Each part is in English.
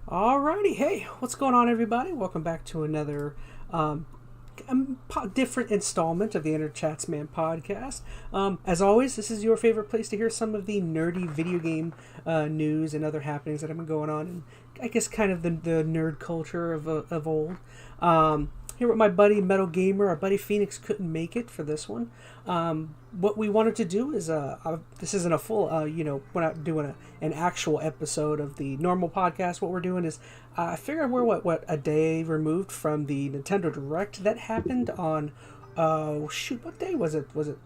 Alrighty, hey, what's going on, everybody? Welcome back to another different installment of the ChazmaN podcast. As always, this is your favorite place to hear some of the nerdy video game news and other happenings that have been going on, and I guess kind of the nerd culture of old. Here with my buddy MetalGamer. Our buddy Phoenix couldn't make it for this one. What we wanted to do is, this isn't a full, we're not doing an actual episode of the normal podcast. What we're doing is, I figure we're what a day removed from the Nintendo Direct that happened on, what day was it? Was it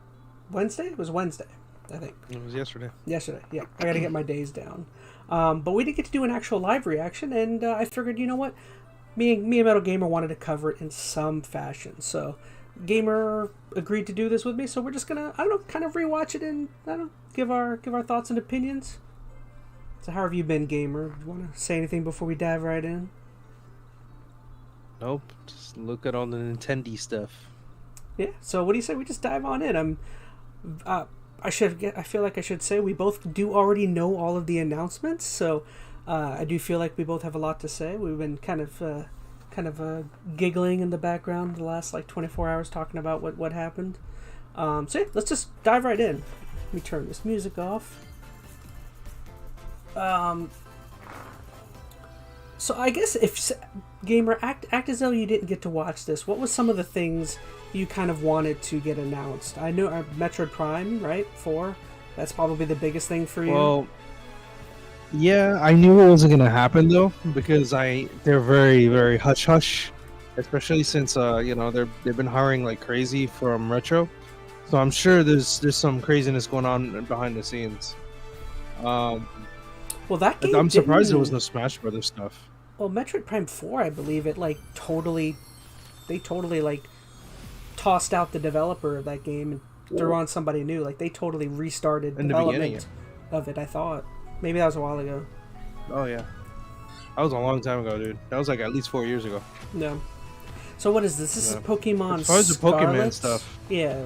Wednesday? It was Wednesday, I think. It was yesterday. Yesterday, yeah. I got to get my days down. But we didn't get to do an actual live reaction, and I figured, you know what? Me and Metal Gamer wanted to cover it in some fashion, so Gamer agreed to do this with me. So we're just gonna, kind of rewatch it and give our thoughts and opinions. So how have you been, Gamer? Do you want to say anything before we dive right in? Nope. Just look at all the Nintendo stuff. Yeah. So what do you say we just dive on in? I feel like I should say we both do already know all of the announcements, so. I do feel like we both have a lot to say. We've been kind of giggling in the background the last 24 hours talking about what happened. So yeah, let's just dive right in. Let me turn this music off. So I guess if Gamer act as though you didn't get to watch this, what was some of the things you kind of wanted to get announced? I know Metroid Prime, right? 4. That's probably the biggest thing for you. Well, yeah, I knew it wasn't gonna happen though, because they're very, very hush hush, especially since they've been hiring like crazy from Retro, so I'm sure there's some craziness going on behind the scenes. Well, that game I'm surprised there was no Smash Brothers stuff. Well, Metroid Prime 4, I believe it totally tossed out the developer of that game and threw on somebody new. Like they totally restarted development of it. I thought. Maybe that was a while ago. Oh, yeah. That was a long time ago, dude. That was like at least 4 years ago. No. So what is this? This is Pokemon As far as the Scarlet? Pokemon stuff. Yeah.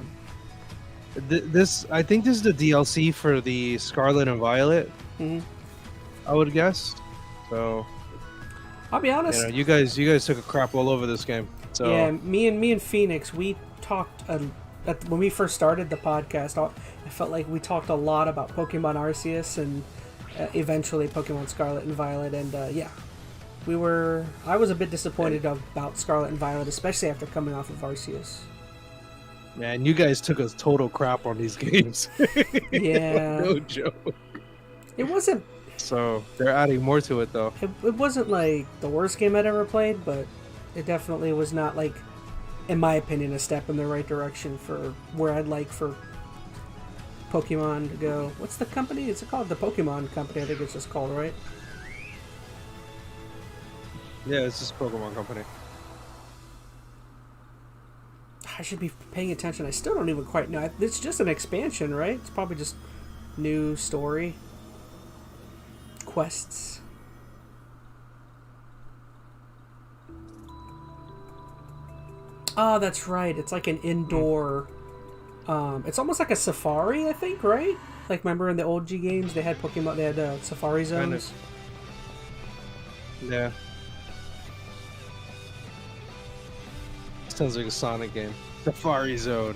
I think this is the DLC for the Scarlet and Violet. Mm-hmm. I would guess. So. I'll be honest. You guys took a crap all over this game. So. Yeah, me and Phoenix, we talked when we first started the podcast. I felt like we talked a lot about Pokemon Arceus and. Eventually Pokemon Scarlet and Violet, and I was a bit disappointed about Scarlet and Violet, especially after coming off of Arceus. Man, you guys took a total crap on these games. Yeah. No joke. It wasn't... So, they're adding more to it, though. It wasn't, like, the worst game I'd ever played, but it definitely was not, like, in my opinion, a step in the right direction for where I'd like for Pokemon to go. What's the company? It's called the Pokemon Company, I think it's just called, right? Yeah, it's just Pokemon Company. I should be paying attention. I still don't even quite know. It's just an expansion, right? It's probably just new story. Quests. Oh, that's right. It's like an indoor... it's almost like a safari, I think, right? Like, remember in the old G games, they had Pokemon, they had safari zones? Kind of. Yeah. Sounds like a Sonic game. Safari Zone.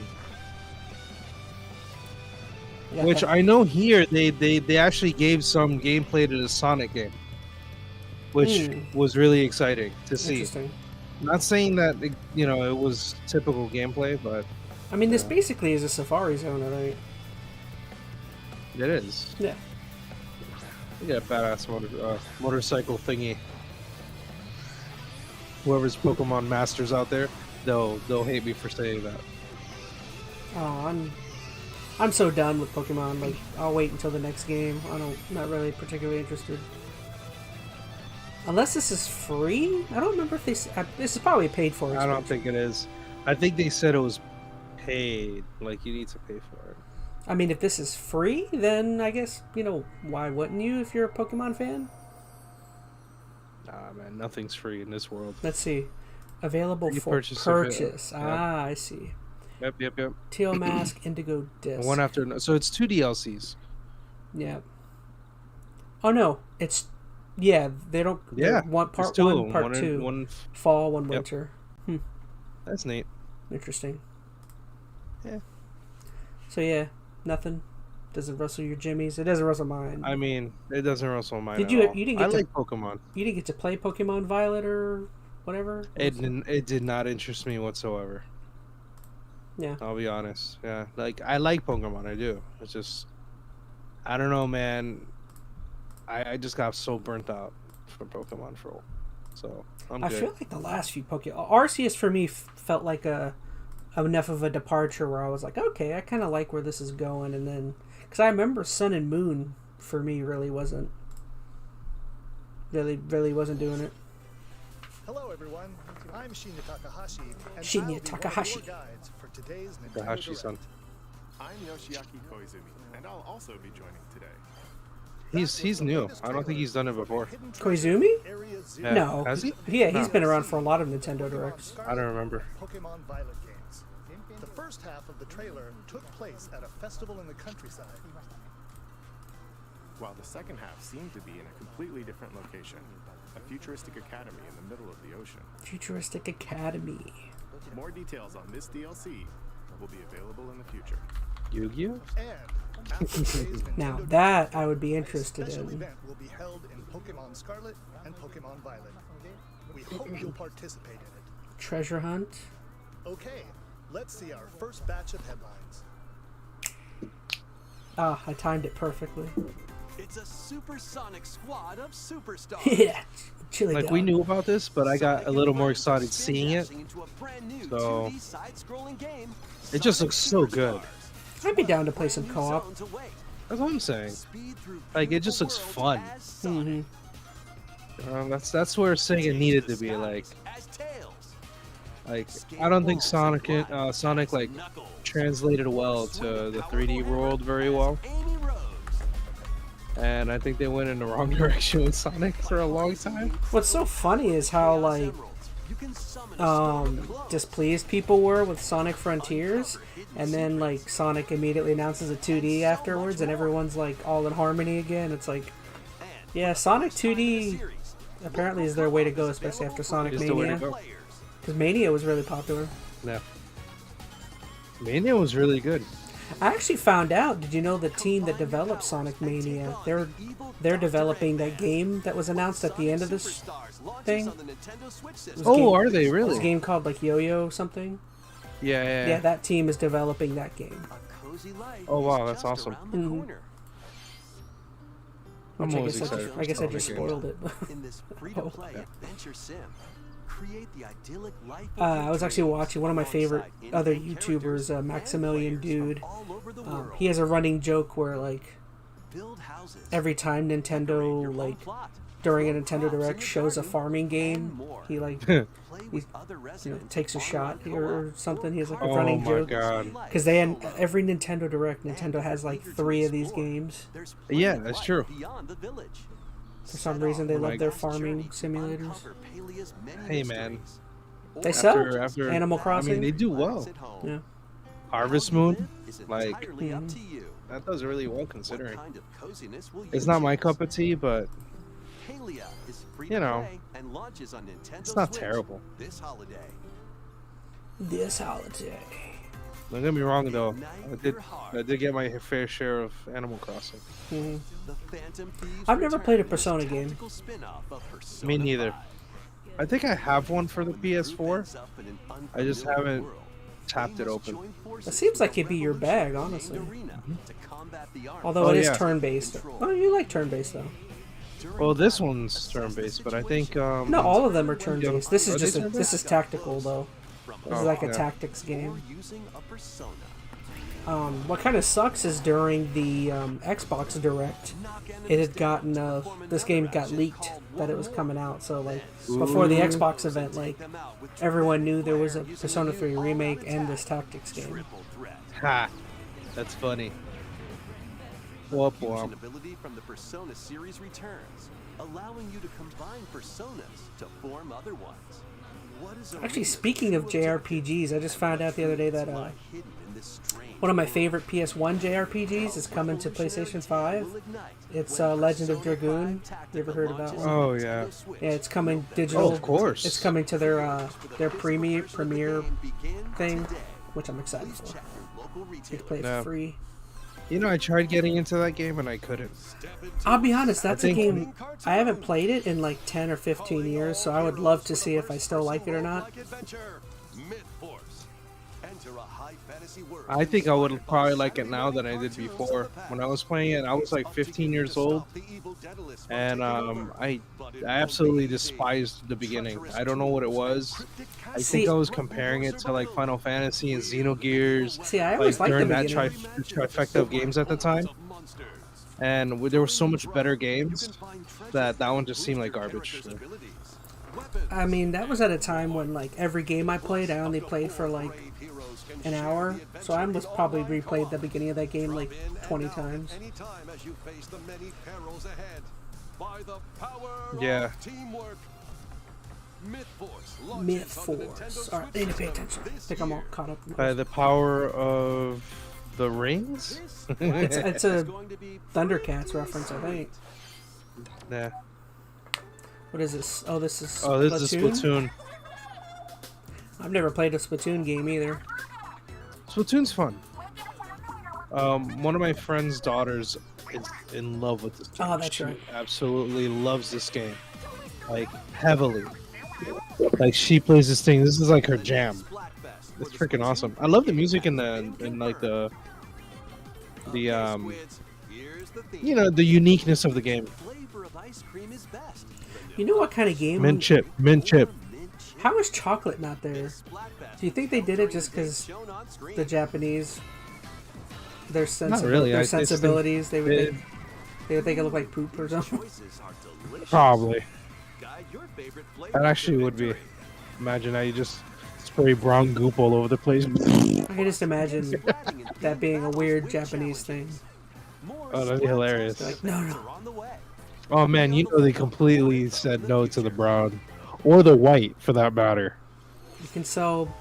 Yeah, which I know here, they actually gave some gameplay to the Sonic game. Which was really exciting to see. Interesting. Not saying that, it was typical gameplay, but... I mean, this basically is a safari zone, I think. It is. Yeah. You got a badass motorcycle thingy. Whoever's Pokemon masters out there, they'll hate me for saying that. Oh, I'm so done with Pokemon. Like, I'll wait until the next game. I'm not really particularly interested. Unless this is free? I don't remember if this is probably paid for. I don't think it is. I think they said it was paid. Like, you need to pay for it. I mean, if this is free, then I guess, why wouldn't you if you're a Pokemon fan? Nah, man, nothing's free in this world. Let's see. Available for purchase. Ah, I see. Yep. Teal Mask, Indigo Disc. One after another. So it's 2 DLCs. Yeah. Oh, no. It's Yeah, they don't. Yeah, one there's part two of one, them. part One two, in one. fall, one Yep. winter. Hmm. That's neat. Interesting. Yeah. So yeah, nothing. Doesn't rustle your jimmies. It doesn't rustle mine. I mean, it doesn't rustle mine Did at you? all. You didn't I get to. like Pokemon. You didn't get to play Pokemon Violet or whatever. It did not interest me whatsoever. Yeah. I'll be honest. Yeah, like I like Pokemon. I do. It's just, I don't know, man. I just got so burnt out from Pokemon for, so I'm I good. feel like the last few Pokemon Arceus for me felt like enough of a departure where I was like, okay, I kind of like where this is going, and then because I remember Sun and Moon for me really wasn't doing it. Hello, everyone. I'm Shinya Takahashi, and Shinya I'll be Takahashi. one of your guides for today's Nintendo Takahashi-san. Direct. I'm Yoshiaki Koizumi, and I'll also be joining today. He's new. I don't think he's done it before. Koizumi? Area Zero Yeah. No. Has he? Yeah, he's No. been around for a lot of Nintendo Directs. I don't remember. Pokemon Violet games. The first half of the trailer took place at a festival in the countryside. While the second half seemed to be in a completely different location, a futuristic academy in the middle of the ocean. Futuristic Academy. More details on this DLC will be available in the future. Yu-Gi-Oh? And after today's Now Nintendo that Direct, I would be a interested special in. event will be held in Pokemon Scarlet and Pokemon Violet. We hope you'll participate in it. Treasure Hunt. Okay, let's see our first batch of headlines. Ah, I timed it perfectly. It's a supersonic squad of superstars. Yeah, chili Like dog. we knew about this, but I got a little more excited seeing it. So it just looks so good. I'd be down to play some co-op. That's what I'm saying. Like it just looks fun. Mhm. That's where Sega needed to be. Like I don't think Sonic like translated well to the 3D world very well, and I think they went in the wrong direction with Sonic for a long time. What's so funny is how like displeased people were with Sonic Frontiers, and then like Sonic immediately announces a 2D afterwards, and everyone's like all in harmony again. It's like, yeah, Sonic 2D apparently is their way to go, especially after Sonic Is the way to Mania, go. because Mania was really popular. Yeah, Mania was really good. I actually found out. Did you know the team that developed Sonic Mania? They're developing that game that was announced at the end of this thing. Oh, are they There's a really? game called like Yo-Yo something. Yeah. Yeah, that team is developing that game. Oh wow, that's awesome. Mhm. I'm Which I always guess excited. I guess I for just Sonic games. spoiled it. In this free-to-play adventure sim, create the idyllic life of I was actually dreams watching one of my favorite alongside other in-game characters YouTubers, and Maximilian players from Dude. all over the world. He has a running joke where like Build houses, every time decorate your Nintendo home like plot, during a grow Nintendo crops in Direct your shows a garden, farming and game, more. he like Play he with other residents takes a online shot co-op or something. He has like a Oh running my joke god. because they had every Nintendo Direct. Nintendo has like 3 of these games. There's Yeah, plenty of that's life true. beyond the village. For some Set reason, off they on a love their vast farming journey to simulators. uncover Pelea's many Hey, man. mysteries. They Or sell After Animal I Crossing. mean, they do relax well. at home. Yeah. Harvest How you Moon, live is like entirely up to you. that does really well What considering. kind of coziness will you It's not my choose? cup of tea, but Palia is free you to know, play and launches on Nintendo it's not Switch terrible. this holiday. This holiday. Don't get me wrong though. Ignite your heart. I did get my fair share of Animal Crossing. Mhm. The Phantom Thieves I've never played a return Persona as game. tactical spin-off of Persona Me neither. 5. I think I have one for the When the group PS4. ends up in an I just unfamiliar haven't world, tapped they it must open. join forces It seems like with a it'd be your bag, revolution-themed honestly. arena to combat the army. Although Oh, it is yeah. turn-based. Oh, you like turn-based though. During Well, this battle, one's assess turn-based, the but I think situation. No, all of them are turn-based. This Are is they just turn-based? this is tactical though. From This is Oh, like a yeah. tactics or game. using a persona. What kind of sucks is during the Xbox Direct, it had gotten this game got leaked that it was coming out. So like before the Xbox event, like everyone knew there was a Persona 3 remake and this tactics game. Triple threat. Ha! That's funny. Womp Fusion womp. ability from the Persona series returns, allowing you to combine personas to form other ones. What is a Actually, reason speaking of to JRPGs, I just found out the other day that lie hidden in One of my favorite PS1 JRPGs is coming to PlayStation 5. It's Legend of Dragoon. You ever heard of that one? Oh yeah. Yeah, it's coming digital. Oh, of course. It's coming to their premiere thing, which I'm excited for. You can play it for free. You know, I tried getting into that game and I couldn't. I'll be honest, that's a game I haven't played it in like 10 or 15 years, so I would love to see if I still like it or not. I think I would probably like it now than I did before. When I was playing it, I was like 15 years old, and I absolutely despised the beginning. I don't know what it was. I think I was comparing it to like Final Fantasy and Xenogears. See, I always liked during the that beginning. trifecta of games at the time, and there were so much better games that one just seemed like garbage. I mean, that was at a time when like every game I played, I only played for like an hour, so I was probably replayed the beginning of that game like 20 times. Yeah. Myth Force. Alright, I need to pay attention. I think I'm all caught up. By the power of the rings? It's a Thundercats reference, I think. Yeah. What is this? Oh, this is Splatoon. I've never played a Splatoon game either. Splatoon's fun. One of my friend's daughters is in love with this game. Oh, that's she right. absolutely loves this game. Like, heavily. Like, she plays this thing. This is like her jam. It's freaking awesome. I love the music and the you know, the uniqueness of the game. You know what kind of game? Mint chip. How is chocolate not there? Do you think they did it just because the Japanese, their sensibilities, they would think it looked like poop or something? Probably. That actually would be. Imagine how you just spray brown goop all over the place. I can just imagine that being a weird Japanese thing. Oh, that'd be hilarious. They're like, no. Oh man, you know they completely said no to the brown. Or the white, for that matter. You can sell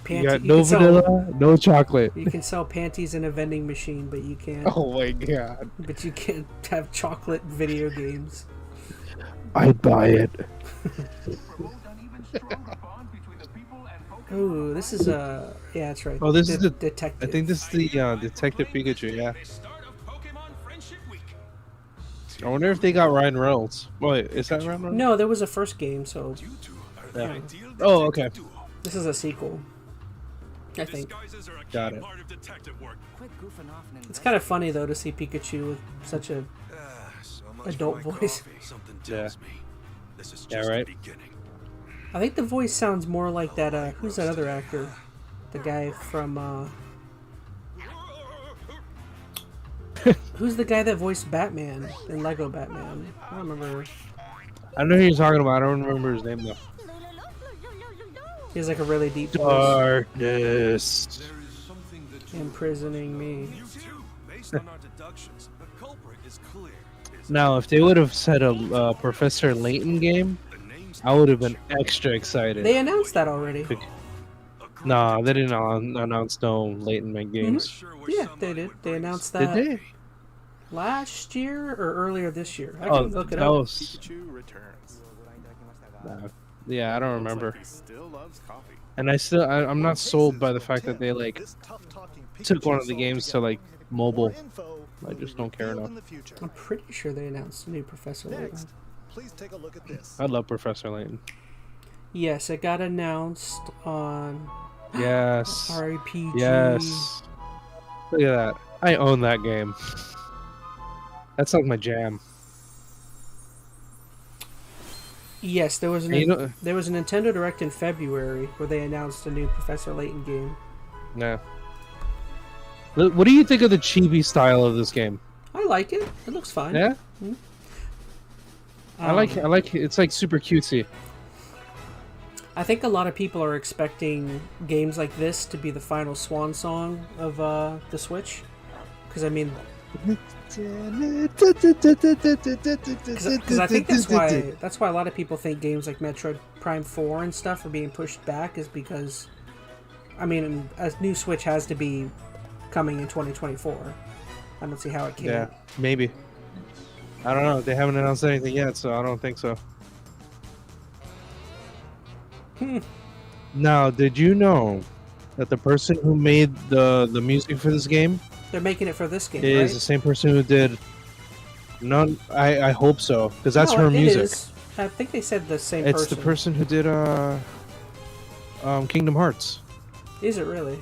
You got no vanilla, no chocolate. You can sell panties in a vending machine, but you can't. Oh my god. But you can't have chocolate video games. I'd buy it. Ooh, this is yeah, that's right. Oh, this is the detective. I think this is the Detective Pikachu. Yeah. I wonder if they got Ryan Reynolds. Wait, is that Ryan Reynolds? No, there was a first game, so. Yeah. Oh, okay. This is a sequel. I think. Got it. It's kind of funny though to see Pikachu with such a adult voice. Yeah. Yeah, right. I think the voice sounds more like that. Who's that other actor? The guy from. Who's the guy that voiced Batman in Lego Batman? I don't remember. I know who you're talking about. I don't remember his name though. He has like a really deep voice. Darkness. Imprisoning me. Now, if they would have said a Professor Layton game, I would have been extra excited. They announced that already. Nah, they didn't announce no Layton make games. Mm-hmm. Yeah, they did. They announced that. Did they? Last year or earlier this year? I Oh, can look it that up. was. Yeah, I don't remember. And I'm not sold by the fact that they like took one of the games to like mobile. I just don't care enough. I'm pretty sure they announced a new Professor Layton. Please take a look at this. I love Professor Layton. Yes, it got announced on Yes. RPG. Yes. Look at that. I own that game. That's like my jam. Yes, there was And there was a Nintendo Direct in February where they announced a new Professor Layton game. Yeah. What do you think of the chibi style of this game? I like it. It looks fine. Yeah. Mm-hmm. I like it's like super cutesy. I think a lot of people are expecting games like this to be the final swan song of the Switch, because I mean, because I think that's why a lot of people think games like Metroid Prime 4 and stuff are being pushed back, is because, I mean, a new Switch has to be coming in 2024. I don't see how it can't. Yeah, maybe. I don't know. They haven't announced anything yet, so I don't think so. Now, did you know that the person who made the music for this game They're making it for this game, is right? the same person who did none? I hope so, because that's No, her it music. is. I think they said the same It's person. the person who did Kingdom Hearts. Is it really?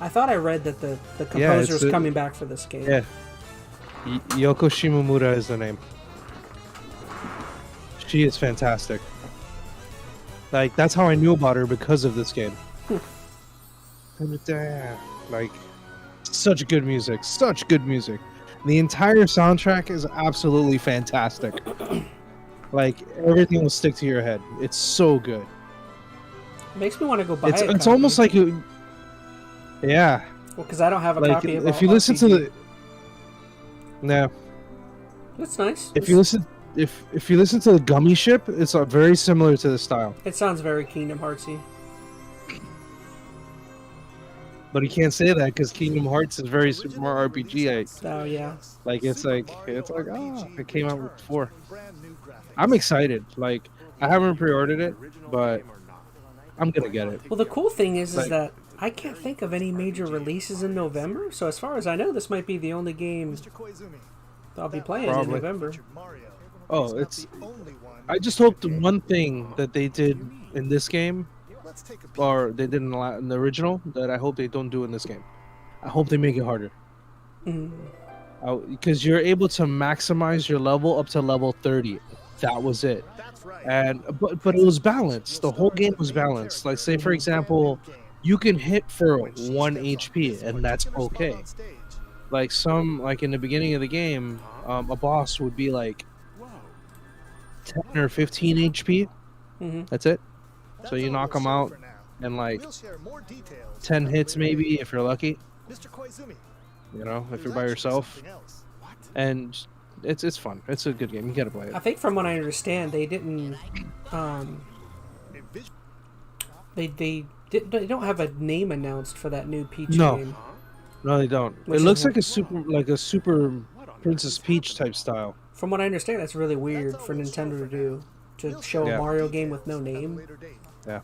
I thought I read that the Yeah, composer it's is the- coming back for this game. Yeah. Yoko Shimomura is the name. She is fantastic. Like, that's how I knew about her, because of this game. Like, such good music. Such good music. The entire soundtrack is absolutely fantastic. Like, everything will stick to your head. It's so good. Makes me want to go buy It's it. almost like you... Yeah. Well, because I don't have a Like, copy of if you listen to RPG. the... No. That's nice. If you listen to the Gummy Ship, it's very similar to the style. It sounds very Kingdom Heartsy. But you can't say that because Kingdom Hearts is very Super Mario RPG. Oh yeah. Like it came out before. I'm excited. Like, I haven't pre-ordered it, but I'm gonna get it. Well, the cool thing is Like- that I can't think of any major releases in November. So as far as I know, this might be the only game Mr. Koizumi, I'll be playing Probably. in November. featured Mario. Oh, Not it's. the only one. I just hope the one thing that they did in this game, Let's take a peek. or they did in the original, that I hope they don't do in this game. I hope they make it harder. Because you're able to maximize your level up to level 30. That was it. That's right. And but it was balanced. The whole game was balanced. Like, say for example, you can hit for 1 HP and that's okay. Like in the beginning of the game, a boss would be like 10 or 15 HP. That's it. So you knock them out in like We'll share more details 10 when hits we're ready. maybe if you're lucky. Mr. Koizumi, You know, if there's you're by actually yourself. something else. And it's fun. It's a good game. You gotta play it. I think from what I understand, they didn't. A vis- They don't have a name announced for that new Peach No. game. No, they don't. Which It looks is- like a super Princess Peach type style. From what I understand, that's really weird for Nintendo to do. To show Yeah. a Mario game with no at a name. later date. Yeah,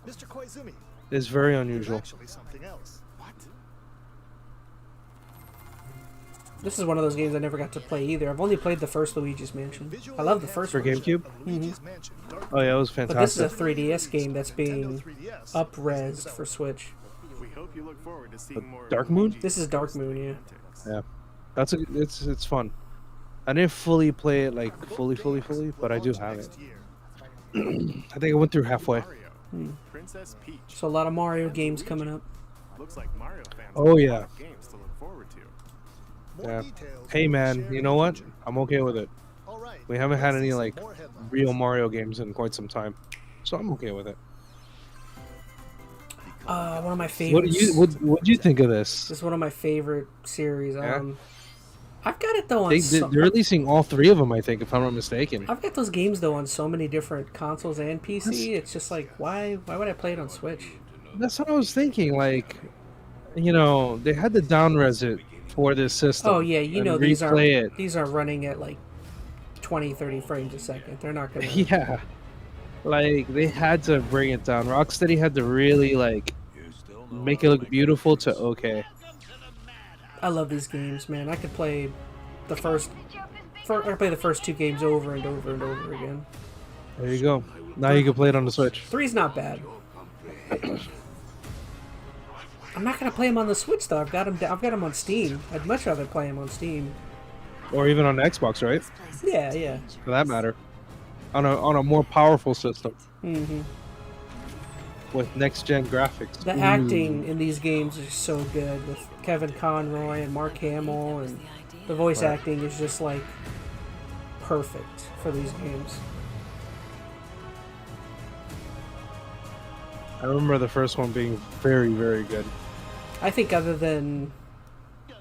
Mr. Koizumi, it's very there's unusual. actually something else. This is one of those games I never got to play either. I've only played the first Luigi's Mansion. I love the first For one. GameCube? Luigi's Mansion Dark Oh yeah, it was But this is a fantastic. 3DS game that's being 3DS. up-resed for Switch. We hope you look forward to seeing more. Dark Moon? This is Dark Moon, yeah. Yeah, it's fun. I didn't fully play it like fully, but I do have it. Next year. I think I went through halfway. Princess Peach. So a lot of Mario games coming up. Looks like Mario fans. Oh, have a yeah. lot of games to look forward to. More Yeah. details Hey will be man, shared you in know the what? future. I'm okay with it. All right, We haven't had let's any see some like more headlines. real Mario games in quite some time, so I'm okay with it. One of my What favorites. do you think of this? This is one of my favorite series. Yeah? I've got it though on. They're releasing all 3 of them, I think, if I'm not mistaken. I've got those games though on so many different consoles and PC. It's just like, why would I play it on Switch? That's what I was thinking. Like, you know, they had to down-res it for this system. Oh yeah, you and know replay these are running at like 20, 30 frames a second. They're not gonna. Yeah, like they had to bring it down. Rocksteady had to really like make it look beautiful to okay. I love these games, man. I could play the first 2 games over and over and over again. There you go. Now you can play it on the Switch. 3's not bad. I'm not gonna play them on the Switch though. I've got them on Steam. I'd much rather play them on Steam. Or even on Xbox, right? Yeah, yeah. For that matter. On a more powerful system hmm with next-gen graphics. The acting in these games is so good with Kevin Conroy and Mark Hamill, and the voice acting is just like perfect for these games. I remember the first one being very, very good. I think other than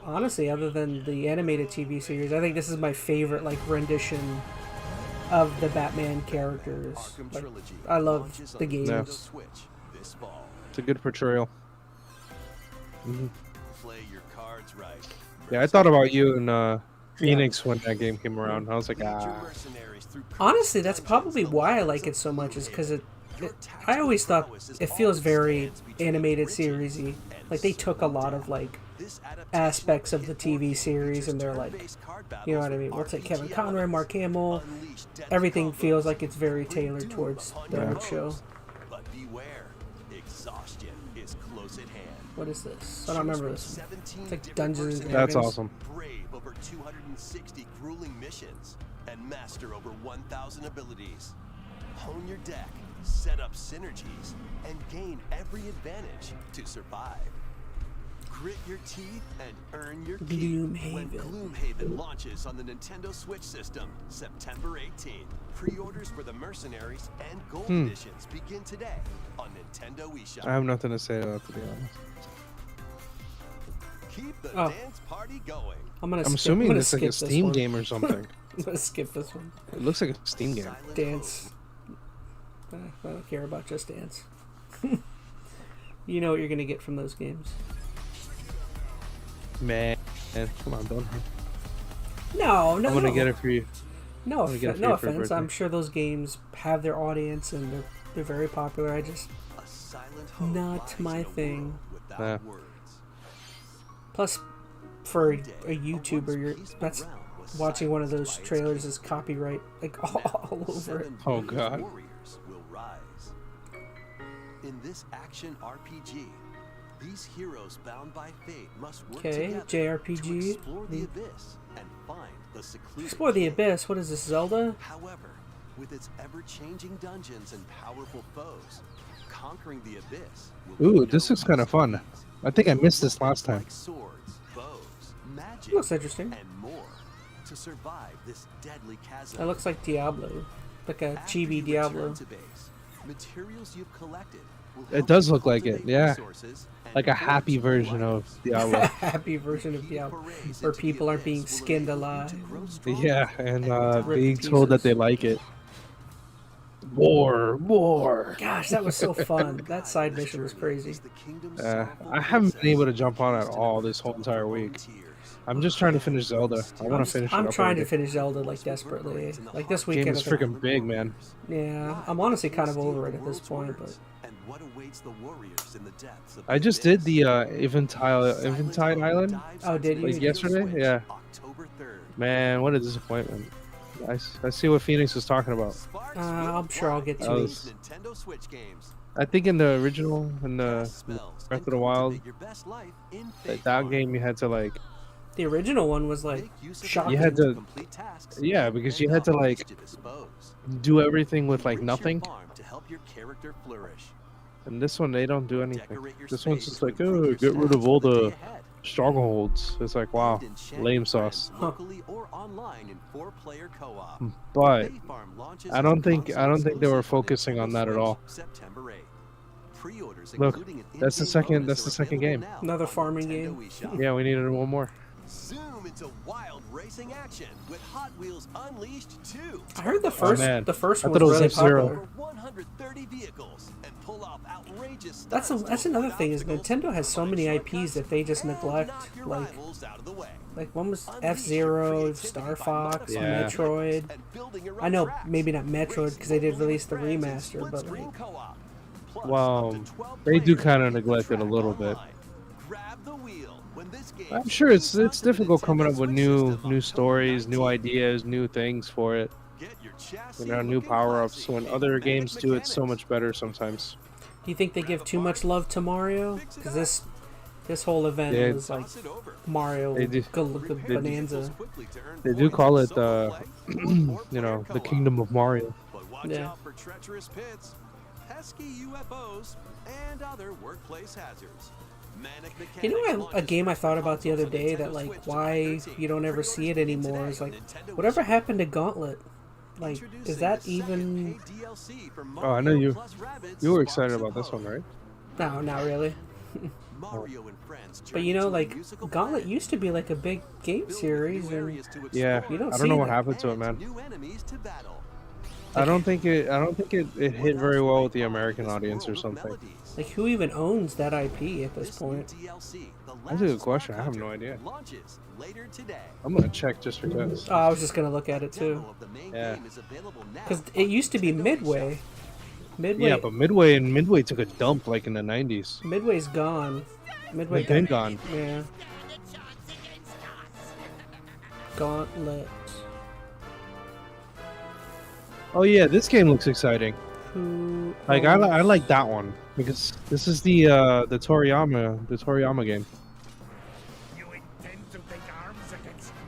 the animated TV series, I think this is my favorite like rendition of the Batman characters. Arkham Like, Trilogy I love launches the on games. Yeah. Nintendo Switch this fall. It's a good portrayal. play your cards right. Yeah, I thought about you and Phoenix when that game came around. I was like, Lead your ah. mercenaries through Honestly, that's dungeons, probably why I like it so much, is because I always thought it feels very animated seriesy. Like they took a lot of like aspects of the TV series and they're like, you know what I mean? We'll take Kevin Conroy, Mark Hamill. Everything feels like it's very tailored towards the show. But beware, exhaustion is close at hand. What is this? I don't remember this. It's like Dungeons and That's Dragons. awesome. Brave over 260 grueling missions and master over 1,000 abilities. Hone your deck, set up synergies, and gain every advantage to survive. Grit your teeth and earn your keep when Gloomhaven launches on the Nintendo Switch system September 18th. Pre-orders for the Mercenaries and Gold editions begin today on Nintendo eShop. I have nothing to say to that, to be honest. Keep the dance party going. I'm assuming gonna it's like a skip this Steam one. game or something. I'm gonna skip this one. It looks like a Steam game. Dance. I don't care about Just Dance. You know what you're gonna get from those games. Man, come on, don't. No, I'm gonna get it for you. No, gonna get it for no you for your offense. birthday. I'm sure those games have their audience and they're very popular. I just A silent hope not lies my in a thing. world without Yeah. words. Plus, for a YouTuber, you're watching one of those trailers is copyright like all over it. Oh, God. Warriors will rise. In this action RPG, these heroes bound by fate must work Okay, together JRPG. to explore the abyss and find the secluded Explore the king. Abyss. What is this, Zelda? However, with its ever-changing dungeons and powerful foes, conquering the abyss will Ooh, be this no looks kind of easy fun. feat. I think I missed this last time. Like swords, bows, magic, Looks interesting. and more to survive this deadly chasm. That looks like Diablo, like a After chibi you Diablo. return to base, materials you've collected will It help does you look like it, cultivate yeah. resources and Like a forge happy new version of weapons. Diablo. Happy version of Diablo, Forays where into the people aren't being abyss will skinned enable you alive. to grow stronger Yeah, and Rip being to told that they pieces. like it. More. Gosh, that was so fun. That side mission was crazy. Is the kingdom's I sorrowful haven't been able to princess jump on at destined all to this whole become entire week. volunteers. I'm just trying to finish Zelda. I want to finish it I'm up trying to already. finish Zelda like desperately. Like this Game weekend. is I think- freaking big, man. Yeah, I'm honestly kind of over it at this point, but And what awaits the warriors in the depths of I just the did the Eventide Island. Oh, did you? Like yesterday? Yeah. October 3rd. Man, what a disappointment. I see what Phoenix was talking about. Sparks I'm sure I'll get to I it. was- Nintendo Switch games. I think in the original, in the Spells Breath of and the Wild, cultivate your best life in that Faith Farm. game you had to like, The original one was like Make use of shocking. You had to- complete tasks yeah, because you and had to knowledge like to dispose. do everything with like Enrich your nothing. farm to help your character flourish. And this one, they don't do anything. Decorate your This one's space just to like, improve oh, your get rid stats of all for the day the ahead. strongholds. It's like, wow, And enchant lame your sauce. friends locally or online in 4-player co-op. But Faith Farm launches I don't as a think they were console-exclusive focusing on that at all. September 8th. Pre-orders Look, including an that's the in-game second- bonus that's the are second available game. now Another on farming Nintendo game. eShop. Yeah, we needed one more. Zoom into wild racing action with Hot Wheels Unleashed 2. I heard the man. first I one thought it was was really F-Zero. popular. Over 130 vehicles and pull off outrageous That's stunts to another avoid thing is obstacles, Nintendo has so many find IPs that they just shortcuts, and neglect. knock your Like rivals out of the way. one was Unleash F-Zero, your Star creativity by Fox, Yeah. modifying Metroid. vehicles and building your I own know tracks. maybe not Metroid because they did Race release the locally with friends remaster, in but split-screen like co-op. Plus, Well, up to 12 they do players kinda in the neglect it a track little bit. online. Grab the wheel when this game I'm sure it's streams onto the difficult coming Nintendo up with Switch new system new October stories, new 19th. ideas, new things for it. Get your chassis New looking power-ups classy when in other Manic games do it so Mechanics. much better sometimes. do you think they give too much love to Mario? Because this whole event Yeah. was like Toss it over. Mario They do- Repair bonanza. vehicles quickly to earn They do points call in it solo play or you four-player know, the co-op. Kingdom of Mario. But watch Yeah. out for treacherous pits, pesky UFOs, and other workplace hazards. Manic You know, Mechanics a game I thought about the other launches day on that Nintendo like Switch why July 13th. you don't ever see it Pre-orders anymore begin is like today on Nintendo whatever eShop. happened to Gauntlet? Like, is Introducing that the second even? paid DLC for Oh, I know Mario you. plus Rabbids You were Sparks excited of about this Hope. one, right? No, not really. Mario and friends But journey you know, to a like musical Gauntlet planet. used to be like a big game Build series, new and areas to Yeah, explore You don't I don't know see what that. happened to it, and man. new enemies to battle. I don't think it hit very well with the American audience or something. Like, who even owns that IP at this point? That's a good question. I have no idea. I'm gonna check just because. Oh, I was just gonna look at it too. Yeah. Because it used to be Midway. Yeah, but Midway took a dump like in the 90s. Midway's gone. Midway They've been gone. Yeah. Gauntlet. Oh yeah, this game looks exciting. Who? Like I like that one because this is the Toriyama game.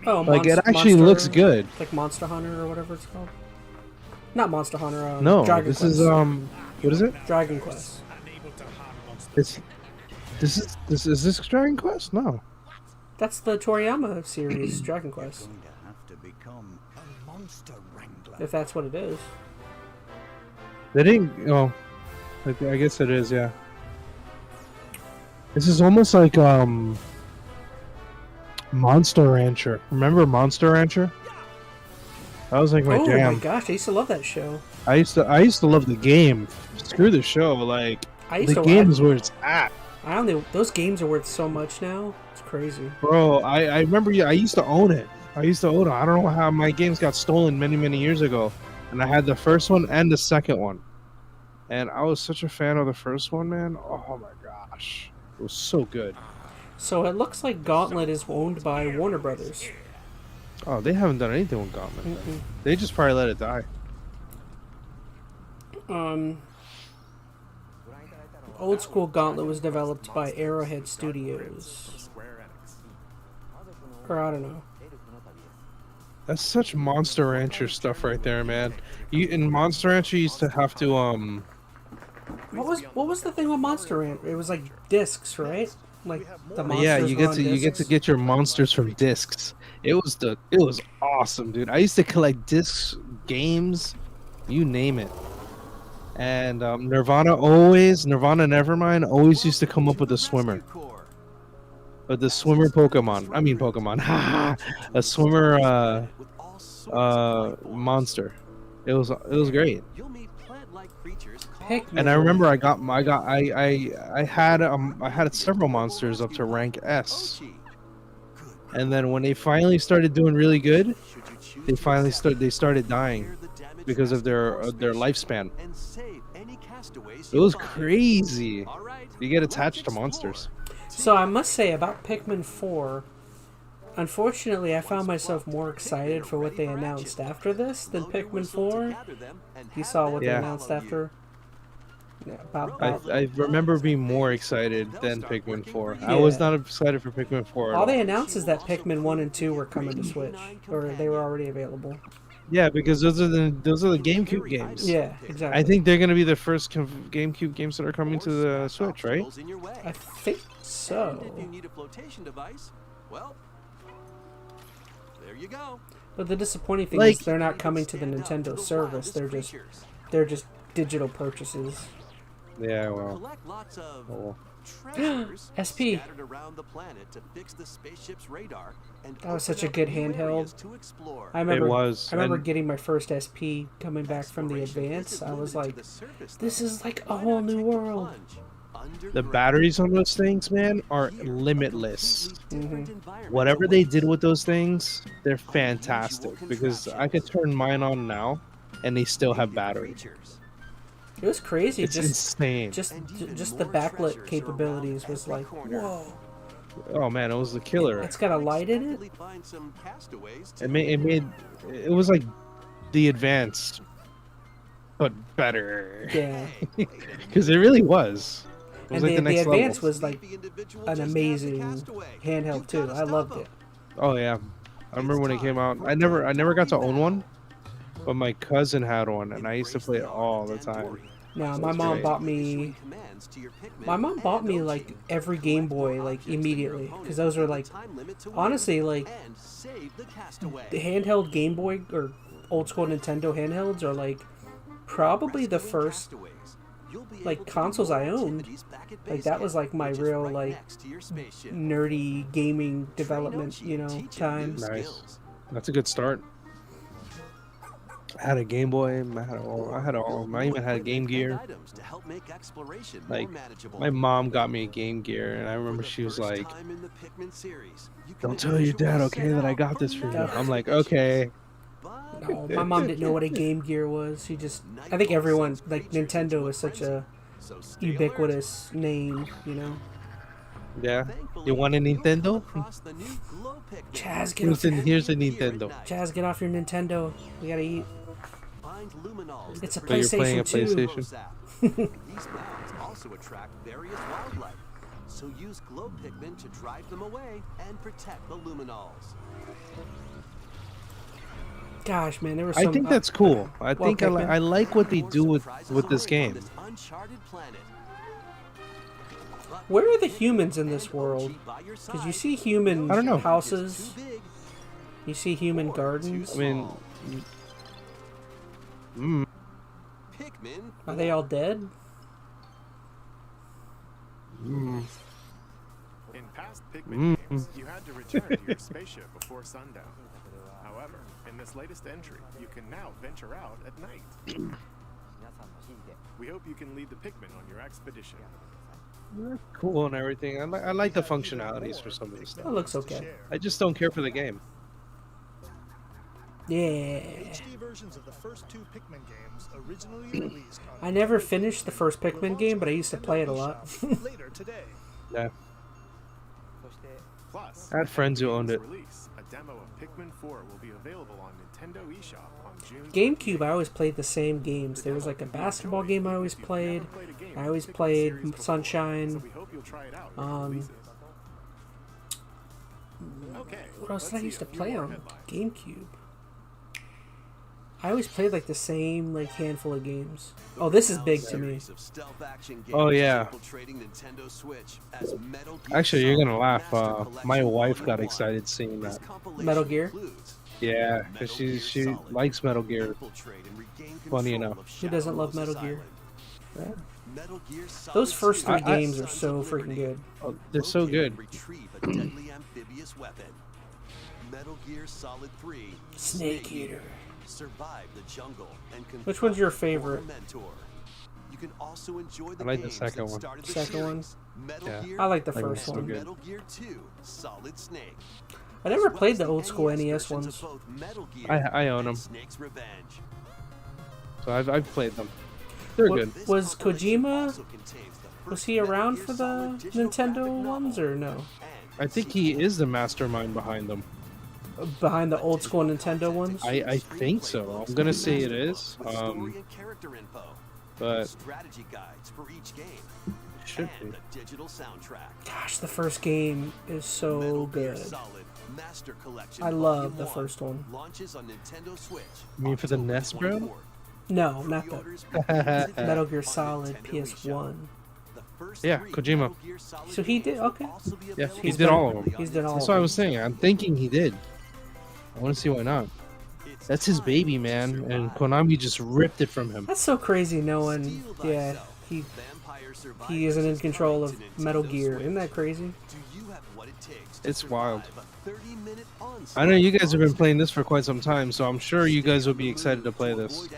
Oh, Like it actually looks good. Like Monster Hunter or whatever it's called. Not Monster Hunter. No, Dragon this Quest. is what is it? Dragon Quest. Is this Dragon Quest? No. That's the Toriyama series, Dragon Quest. If that's what it is. They didn't. Oh, I guess it is. Yeah. This is almost like Monster Rancher. Remember Monster Rancher? That was like my jam. Oh my gosh, I used to love that show. I used to love the game. Screw the show. Like the game is where it's at. Those games are worth so much now. It's crazy. Bro, I remember. I used to own it. I don't know how my games got stolen many years ago, and I had the first one and the second one, and I was such a fan of the first one, man. Oh my gosh, it was so good. So it looks like Gauntlet is owned by Warner Brothers. Oh, they haven't done anything with Gauntlet. They just probably let it die. Old school Gauntlet was developed by Arrowhead Studios. Or I don't know. That's such Monster Rancher stuff right there, man. In Monster Rancher, you used to have to What was the thing with Monster Rancher? It was like discs, right? Like the monsters. Yeah, you get to get your monsters from discs. It was awesome, dude. I used to collect discs, games, you name it. And Nirvana Nevermind always used to come up with a swimmer. But the swimmer Pokemon. I mean Pokemon. A swimmer monster. It was great. Pikmin. And I remember I had several monsters up to rank S. And then when they finally started doing really good, they started dying because of their lifespan. It was crazy. You get attached to monsters. So I must say about Pikmin 4, unfortunately I found myself more excited for what they announced after this than Pikmin 4. You saw what they announced after? Yeah, I remember being more excited than Pikmin 4. I was not excited for Pikmin 4 at all. All they announced is that Pikmin 1 and 2 were coming to Switch, or they were already available. Yeah, because those are the GameCube games. Yeah, exactly. I think they're going to be the first GameCube games that are coming to the Switch, right? I think so. If you need a flotation device, well, there you go. But the disappointing thing is they're not coming to the Nintendo service. They're just digital purchases. Yeah, well. Collect lots of treasures SP. scattered around the planet to fix the spaceship's radar and That was such open a good up new handheld. areas to explore. I remember, It was, I remember and- getting my first SP coming back from the Exploration Advance. isn't I was limited like, to the surface, this though. is like a Why whole not new take a world. plunge The underground? batteries on those things, man, are Here, limitless. completely different environment Whatever they awaits. did with those things, they're fantastic. Because I could turn mine on now, and they still have battery. Creatures. It was crazy. It's insane. Just And even the more backlit treasures are around capabilities was every like, corner. whoa. Oh man, it was the killer. It's got a light in it. Unexpectedly find some castaways It was like the Advance, but better. Yeah. Because it really was. It was And like the next Advance level. was like an amazing handheld too. I loved it. Oh yeah, I remember when it came out. I never got to own one, but my cousin had one, and I used to play it all the time. Now So my it's mom great. bought me. My mom bought me like every Game Boy like immediately because those were like honestly like the handheld Game Boy or old school Nintendo handhelds are like probably the first like consoles I owned. Like that was like my real like nerdy gaming development, you know, time. Nice. That's a good start. I had a Game Boy. I even had a Game Gear. Items to help make exploration Like, more manageable. my mom got me a Game Gear, and I For remember the she was first like, time in the Pikmin series, you can "Don't tell your dad, officially okay, set that I out got this for you." night I'm like, expeditions. "Okay." But No, my mom didn't know what a Game Gear was. She just, I think everyone, like Nintendo is such a so stay ubiquitous name, you know. Yeah. alert. Thankfully, You want a you'll come Nintendo? across the new Glow Pikmin. Chaz, get off Here's a Here at Nintendo. night. Chaz, get off your Nintendo. We gotta eat. Find luminals It's a that So you're playing a PlayStation 2. PlayStation? These mounds also attract various wildlife, so use glow Pikmin to drive them away and protect the luminals. Gosh, man, there was I some. think that's cool. I think Pikmin. I like what they More do surprises with this await on game. this uncharted planet. But Where are the Pikmin humans in and this world? OG by your Because you side, see human I don't know. houses, too big you see human or gardens. too I mean, small. Pikmin Are they all dead? In past Pikmin games, you had to return to your spaceship before sundown. However, in this latest entry, you can now venture out at night. We hope you can lead the Pikmin on your expedition. cool and everything. I like the functionalities for some of this It stuff. looks okay. I just don't care for the game. Yeah. HD versions of the first two Pikmin games originally released on I never finished the first Pikmin game, but I used to play it a lot. eShop later today. Yeah. Plus, I had friends who owned it. release, a demo of Pikmin 4 will be available on Nintendo eShop on June. GameCube, I always played the same games. There was like a basketball game I always played. I always played Sunshine. We hope you'll try it out when it releases. Okay, What else let's did I see used a to few play more on headlines. GameCube? I always played like the same like handful of games. Oh, this is big to me. Series of stealth action Oh, games yeah. infiltrating Nintendo Switch as Metal Gear Actually, you're gonna Solid laugh. Master Collection My wife Volume got 1. excited seeing This that. compilation Metal Gear? includes Yeah, because she likes Metal Gear. infiltrate and regain Funny control enough. of Who doesn't love Shadow Metal Moses Gear? Island. Metal Gear Solid Those first 2, three I- games are Sons so of freaking Liberty. good. Oh, they're so Locate good. and retrieve a deadly amphibious weapon. Metal Gear Solid 3 Snake Eater. Survive the jungle and Which one's your confront favorite? former mentor. You can also enjoy the I like the games second that one. started the Second one? series. Metal Yeah. Gear I like the Like, first it's so one. good. Metal Gear 2 Solid Snake. I never as well played as the old school NES versions ones. of both Metal Gear I own and them. Snake's Revenge. So I've played them. They're What- good. This Was compilation Kojima- also contains the Was first he Metal around Gear for the Solid digital Nintendo graphic ones novel or no? and I think he is the mastermind behind them. Behind the old school Nintendo ones? I think so. I'm gonna say it is. With story and character info, But strategy guides for each game, it should and be. a digital soundtrack. Gosh, the first game is so Metal Gear good. Solid Master Collection I love Volume the 1 first one. Launches on Nintendo Switch. You mean for the October NES, bro? 24th. No, not the Pre-orders begin today Metal Gear on Solid Nintendo PS1. The first Yeah, three Kojima. Metal Gear Solid So he did- games will okay. also be Yeah, available he did all of them. separately He's did on all That's of what I them. was saying. I'm thinking he did. I want to see why not. It's That's his time baby, to man, and survive. Konami just ripped it from him. That's so crazy knowing, Steal yeah, thyself. he Vampire Survivors he isn't in is control coming of to Metal Nintendo Gear. Switch. Isn't that crazy? Do you have what it takes to It's wild. survive a 30-minute I know you guys have been playing this for quite some time, so I'm sure you guys will be excited to play this.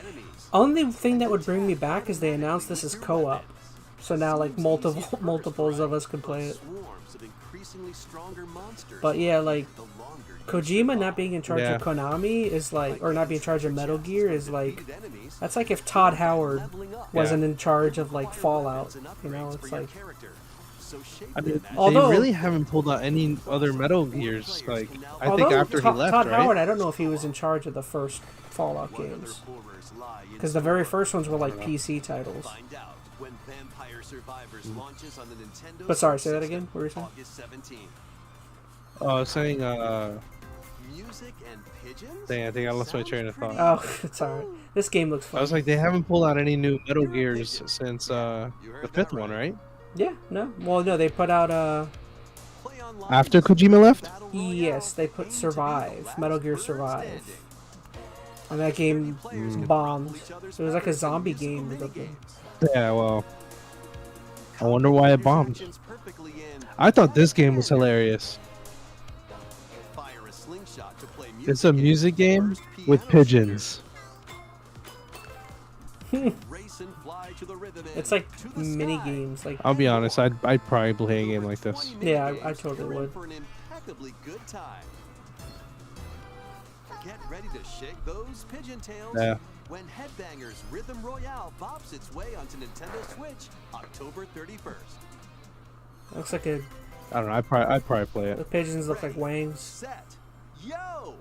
Only thing that would bring me back is they announced this is co-op. So now like multiples of us can play it. But yeah, like Kojima not being in charge of Yeah. Konami is like, or not being in charge of Metal Gear is like, that's like if Todd Howard wasn't in charge of like Fallout. You know, it's like, I mean, Although- they really haven't pulled out any other Metal Gears. Like, I think although after he left, Todd right? Howard, I don't know if he was in charge of the first Fallout games. Because the very first ones were like PC titles. Find out when Vampire Survivors launches on the Nintendo But sorry, say that Switch again? What were you saying? August 17th. I was saying, Music and pigeons? dang, I think I lost my Sounds train of thought. Oh, it's alright. This game looks I fun. was like, they haven't pulled out any new Metal Gears since the fifth one, right? Yeah, no. Well, no, they put out Play online, After Kojima left? Battle Royale, yes, they put aim to be the Survive, last Metal Gear bird Survive. standing. And that game 30 players can bombed. follow each other's It was like a powers in zombie musical game or something. minigames. Yeah, well, I wonder why it bombed. Actions perfectly in I thought this game was hilarious. Fire a slingshot to play It's a in music game first with piano pigeons. Race and fly to the rhythm It's and like to the mini sky. games. Like I'll be honest, I'd probably play a game like this. 20 Yeah, I mini-games, totally you're in would. For an impeccably good time. Get ready to shake those pigeon tails Yeah. when Headbangers Rhythm Royale bops its way onto Nintendo Switch October 31st. looks like a I don't know. I'd probably play the it. pigeons look like Ready, wangs. Set. Yo!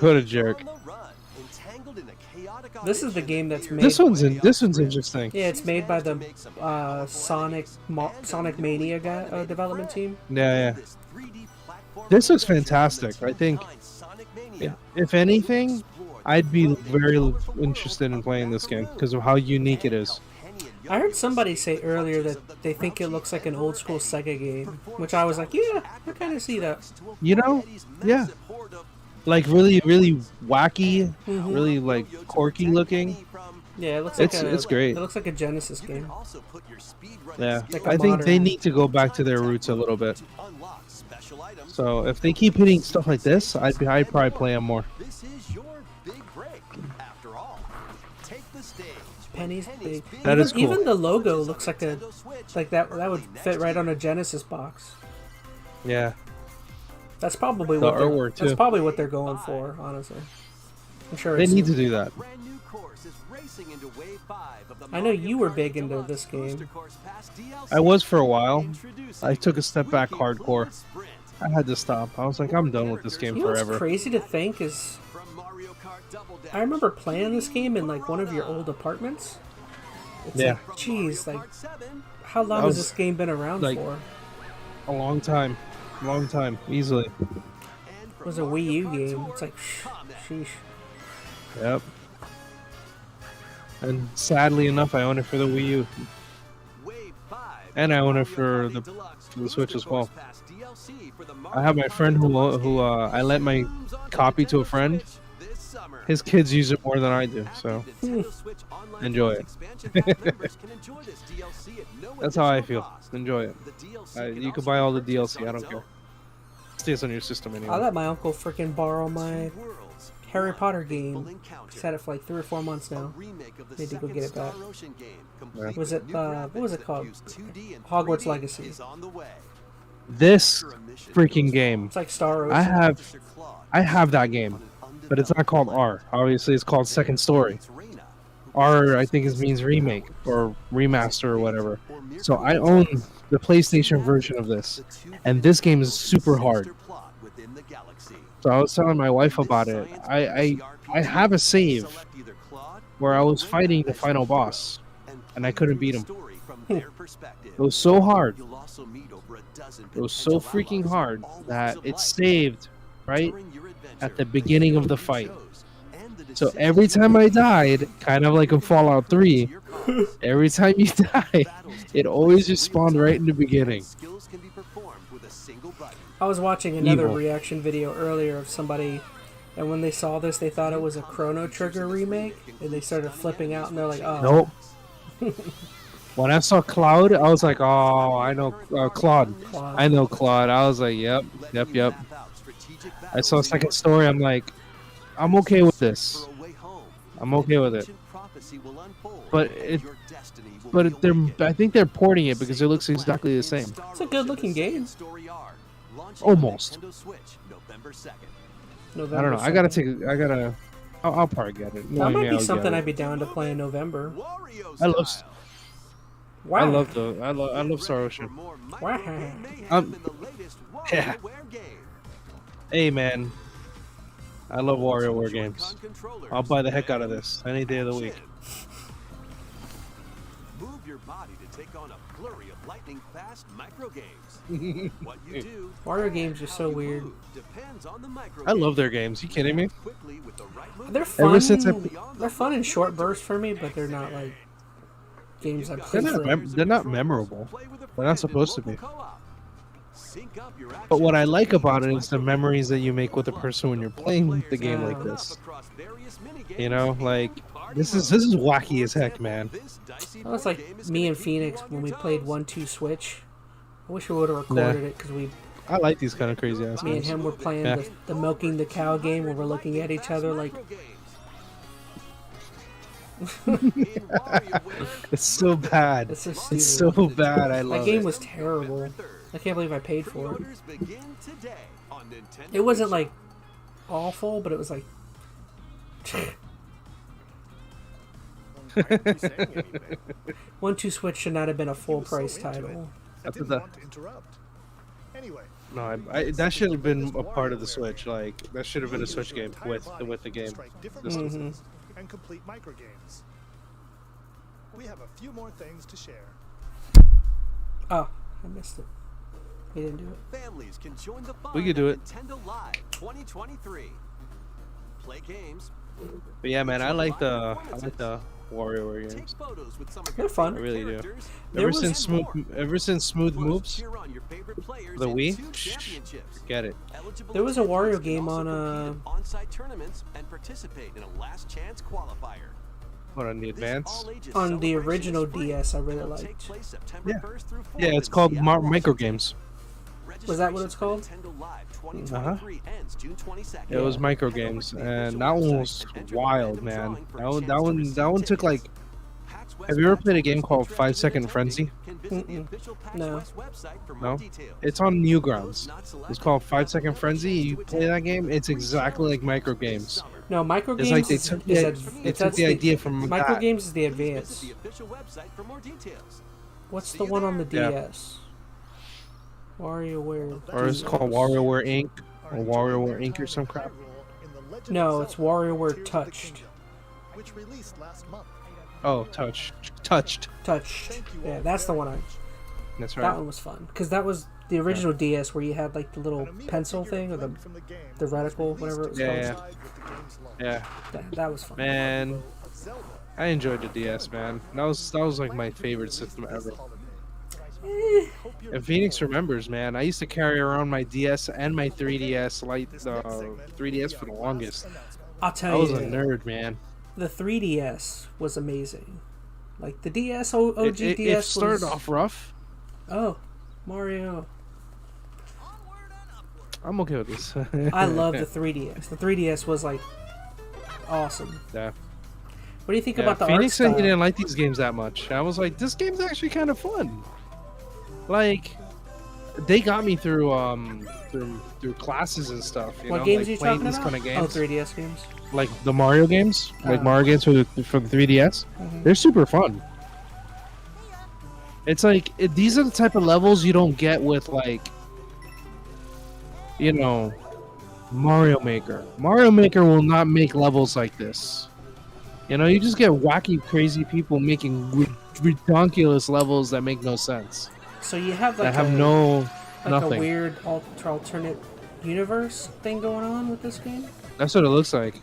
What a jerk. On the run, entangled in a chaotic This is the audition game that's that made- This one's veers this way one's off interesting. Yeah, it's She's made by managed to the make some powerful Sonic enemies and a Sonic newly Mania animated development threat. team. Yeah, This 3D platform This looks adventure fantastic. from the I think team behind Sonic Mania. if anything, Explore the I'd be fun and very colorful interested in world playing of this game Macaroon. because of how unique it is. I heard somebody say earlier that they think it looks like an old school Sega game, which I was like, yeah, I kind of see that. You know, yeah. Like really, really wacky, really like quirky looking. Yeah, it looks like It's great. It looks like a Genesis game. Yeah, Like a I think they modern- need to go back to their roots a little bit. So if they keep hitting stuff like this, I'd probably play them more. This is your big break. After all, take the stage. Penny's big. That is cool. Even the logo looks like a that would fit right on a Genesis box. Yeah, That's probably The what they're, artwork, that's too. probably what they're going for, honestly. I'm sure they it's, need to do that. Brand new course is racing into wave 5 of the I know Mario you were Kart big into Deluxe this game. Booster Course Pass DLC. I was for a while. Introducing I took a step back Wiki hardcore. Fluid Sprint. I had to stop. I was like, I'm done with this game You know what's forever. crazy to think is From Mario Kart Double Dash I remember playing this game in like one of your old apartments. It's Yeah. like, geez, like Kart 7, how long That has was, this game been around like, for? A long time, easily. and It from was a Mario Wii U Kart game. Tour It's like, Combat. sheesh. Yep. And sadly enough, I own it for the Wii U. Wave 5 And I own it Mario for Kart the Deluxe Switch Booster as well. Course Pass DLC for the I have my Mario friend Kart who Deluxe game. I lent my Blooms on the copy to a Nintendo friend. Switch this summer. His kids use it more than I do, so Active Nintendo Switch Online Enjoy Plus it. expansion pack members can enjoy this DLC at no that's how I additional feel. cost. Enjoy it. The DLC You also can buy all the be purchased DLC. on I don't its care. own. Stays on your system I anyway. let my uncle freaking borrow my Two worlds, Harry one Potter fateful game. encounter. He's had it for like 3 or 4 months A now. remake of the Need to go second get it Star back. Ocean game, complete Was with it, new what was graphics it that called? use 2D and Hogwarts 3D Legacy. is on the way. This After a mission freaking goes game, It's like Star Ocean. Officer Claude I have that on game, an but it's not called R. Obviously, it's called Second Story. It's Reina, who R, I think, means remake or remaster or whatever. So I own the PlayStation version of this, and this game is super hard. plot within the galaxy. So I was telling my wife about it. I have a save where I was fighting the final boss, and I couldn't beat him. It was so hard. It was so freaking hard that it saved right at the beginning of the fight. So every time I died, kind of like in Fallout 3, every time you die, it always just spawned right in the beginning. I was watching another Evil. reaction video earlier of somebody, and when they saw this, they thought it was a Chrono Trigger remake, and they started flipping out, and they're like, "Oh, Nope. When I saw Cloud, I was like, oh, I know Claude. Claude." I know Claude. I was like, yep. I saw Second Story. I'm like, I'm okay with this. I'm okay with it. But I think they're porting it because it looks exactly the same. It's a good-looking game. Almost. November I don't know. I'll probably get it. That Knowing might me, be I'll get something it. I'd be down to play in November. Wow. I love Star Ocean. Wow. Yeah. Hey man, I love WarioWare games. I'll buy the heck out of this any day of the week. Move your body to take on a flurry of lightning-fast micro games. What you do, Wario games are so weird. depends on the micro I love their games. You kidding me? quickly with the right move. They're fun. Ever since They're fun in short bursts for me, but they're not like games I play for. They're not memorable. Play with a They're not friend in supposed to be. local co-op. Sync up your But what I action like about it is the memories that you make with the person when you're playing the game like Yeah. this. across various minigames You know, like and this is wacky as heck, man. this dicey That was board like game is me gonna and keep you Phoenix on when your we played toes. 1-2 Switch. I wish we would have recorded it because I like these kind of crazy ass me and games. him were playing Yeah. the milking the cow game where we're looking at each other like, It's so bad. It's so It's stupid. so bad. I love That game it. was terrible. I can't believe I paid for it. Pre-orders begin today on Nintendo It wasn't eShop. like awful, but it was like. Why aren't you saying anything? 1-2 Switch should not have been a full He was so price into it, title. I That's didn't the- want to interrupt. Anyway, No, that should have been a part of the Switch. Like that should have been a Switch game with the game. strike different This- poses and complete microgames. We have a few more things to share. Oh, I missed it. We didn't do it. Families can join the fun We could do at it. Nintendo Live 2023. Play games, But yeah, man, I like the WarioWare take games. photos with some of They're your fun. I favorite really do. characters, There was- Ever since Smooth plus Moves, cheer on your favorite players the in Wii, 2 championships. get it. Eligible There was a Wario attendees can game also on, compete in on-site tournaments and participate in a last chance qualifier. What on the This Advance? all-ages On the celebration original is free DS, I really and will take liked. place September Yeah. 1st through 4th Yeah, it's in called Seattle, Micro Washington. Games. Was that what it's called? Nintendo Live 2023 ends June 22nd. It was Micro Games, and that one was wild, man. That one took like. Have you ever played a game called 5 Second Frenzy? No. No, it's on Newgrounds. It's called 5 Second Frenzy. You play that game, it's exactly like Micro Games. No, micro It's games like they is, took is the- ad- they it's- took that's the idea from micro that. games is the Visit advance. the official website for more details. What's See the you one on the there. Yeah. DS? WarioWare. Or it's called WarioWare Inc. or WarioWare Inc. or some crap. No, it's WarioWare Touched. Which released last month. Oh, touched. Touched. Thank you Yeah, all that's the very one I. much. That's That right. one was fun because that was the original DS where you had like the little An Amiibo pencil figure thing or the clipped from the game the was reticle, released whatever it was Yeah, called. yeah. alongside with the game's launch. Yeah, That was fun. man, Of Zelda I enjoyed the DS, man. That was like my favorite system ever. Hope you're And Phoenix remembers, man. I used to carry around my DS and my 3DS, like This the next segment 3DS will for be the our longest. last announcement. I'll I tell was you, a nerd, man. the 3DS was amazing. Like the DS, OG It DS started was. off rough. Oh, Mario. I'm okay with this. I love the 3DS. The 3DS was like awesome. Yeah. What do you think Yeah, about the Phoenix art said he style? didn't like these games that much. I was like, this game's actually kind of fun. Like, they got me through through classes and stuff. You What know, games like are you playing talking these about? kind of games. Oh, 3DS games. Like the Mario games, like Oh. Mario games for the 3DS. Mhm. They're super fun. It's like these are the type of levels you don't get with like, you know, Mario Maker. Mario Maker will not make levels like this. You know, you just get wacky, crazy people making ridiculous levels that make no sense. So you have like That have a, no like a nothing. weird alternate universe thing going on with this game. That's what it looks like.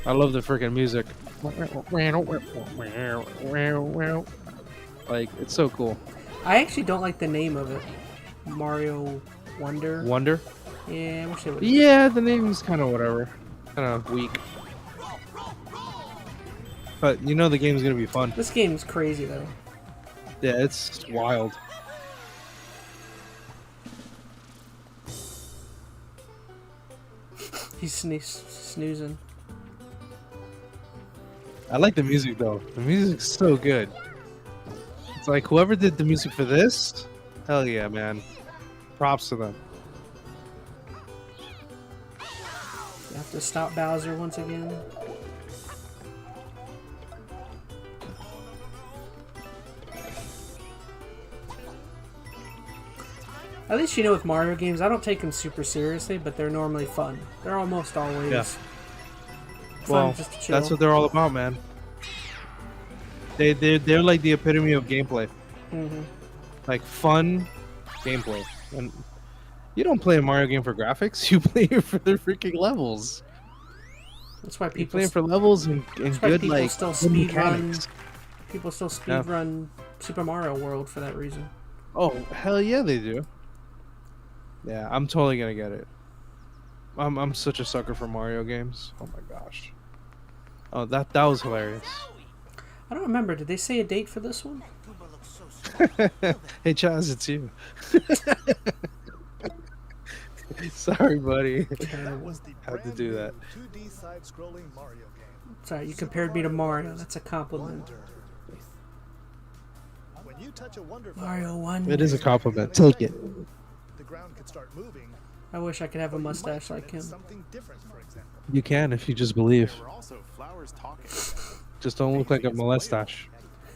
I love the freaking music. Like, it's so cool. I actually don't like the name of it. Mario Wonder. Wonder? Yeah, I wish they would. Yeah, the name's kind of whatever. Kind of weak. But you know the game's gonna be fun. This game's crazy though. Yeah, it's wild. He's snoozing. I like the music though. The music's so good. It's like whoever did the music for this, hell yeah, man. Props to them. You have to stop Bowser once again. At least you know with Mario games, I don't take them super seriously, but they're normally fun. They're almost always Yeah. fun Well, just to chill. that's what they're all about, man. They're like the epitome of gameplay. Mhm. Like fun gameplay. And you don't play a Mario game for graphics. You play it for the freaking levels. That's why You people play it for levels and that's why good people like still good speed run. mechanics. People still speed Yeah. run Super Mario World for that reason. Oh hell yeah, they do. Yeah, I'm totally gonna get it. I'm such a sucker for Mario games. Oh my gosh. Oh, that was hilarious. I don't remember. Did they say a date for this one? Hey Chaz, it's you. Sorry, buddy. That was the Had to brand do new that. 2D side-scrolling Mario game. Sorry, you compared me to Mario. That's a compliment. Wonder. When you touch a Wonder Mario flower, 1. It is a compliment. Take it. the ground could start moving. I wish I could have a or you might mustache turn like into him. Something different, for example. You can if you just believe. There were also flowers talking. Just don't look like a molestache.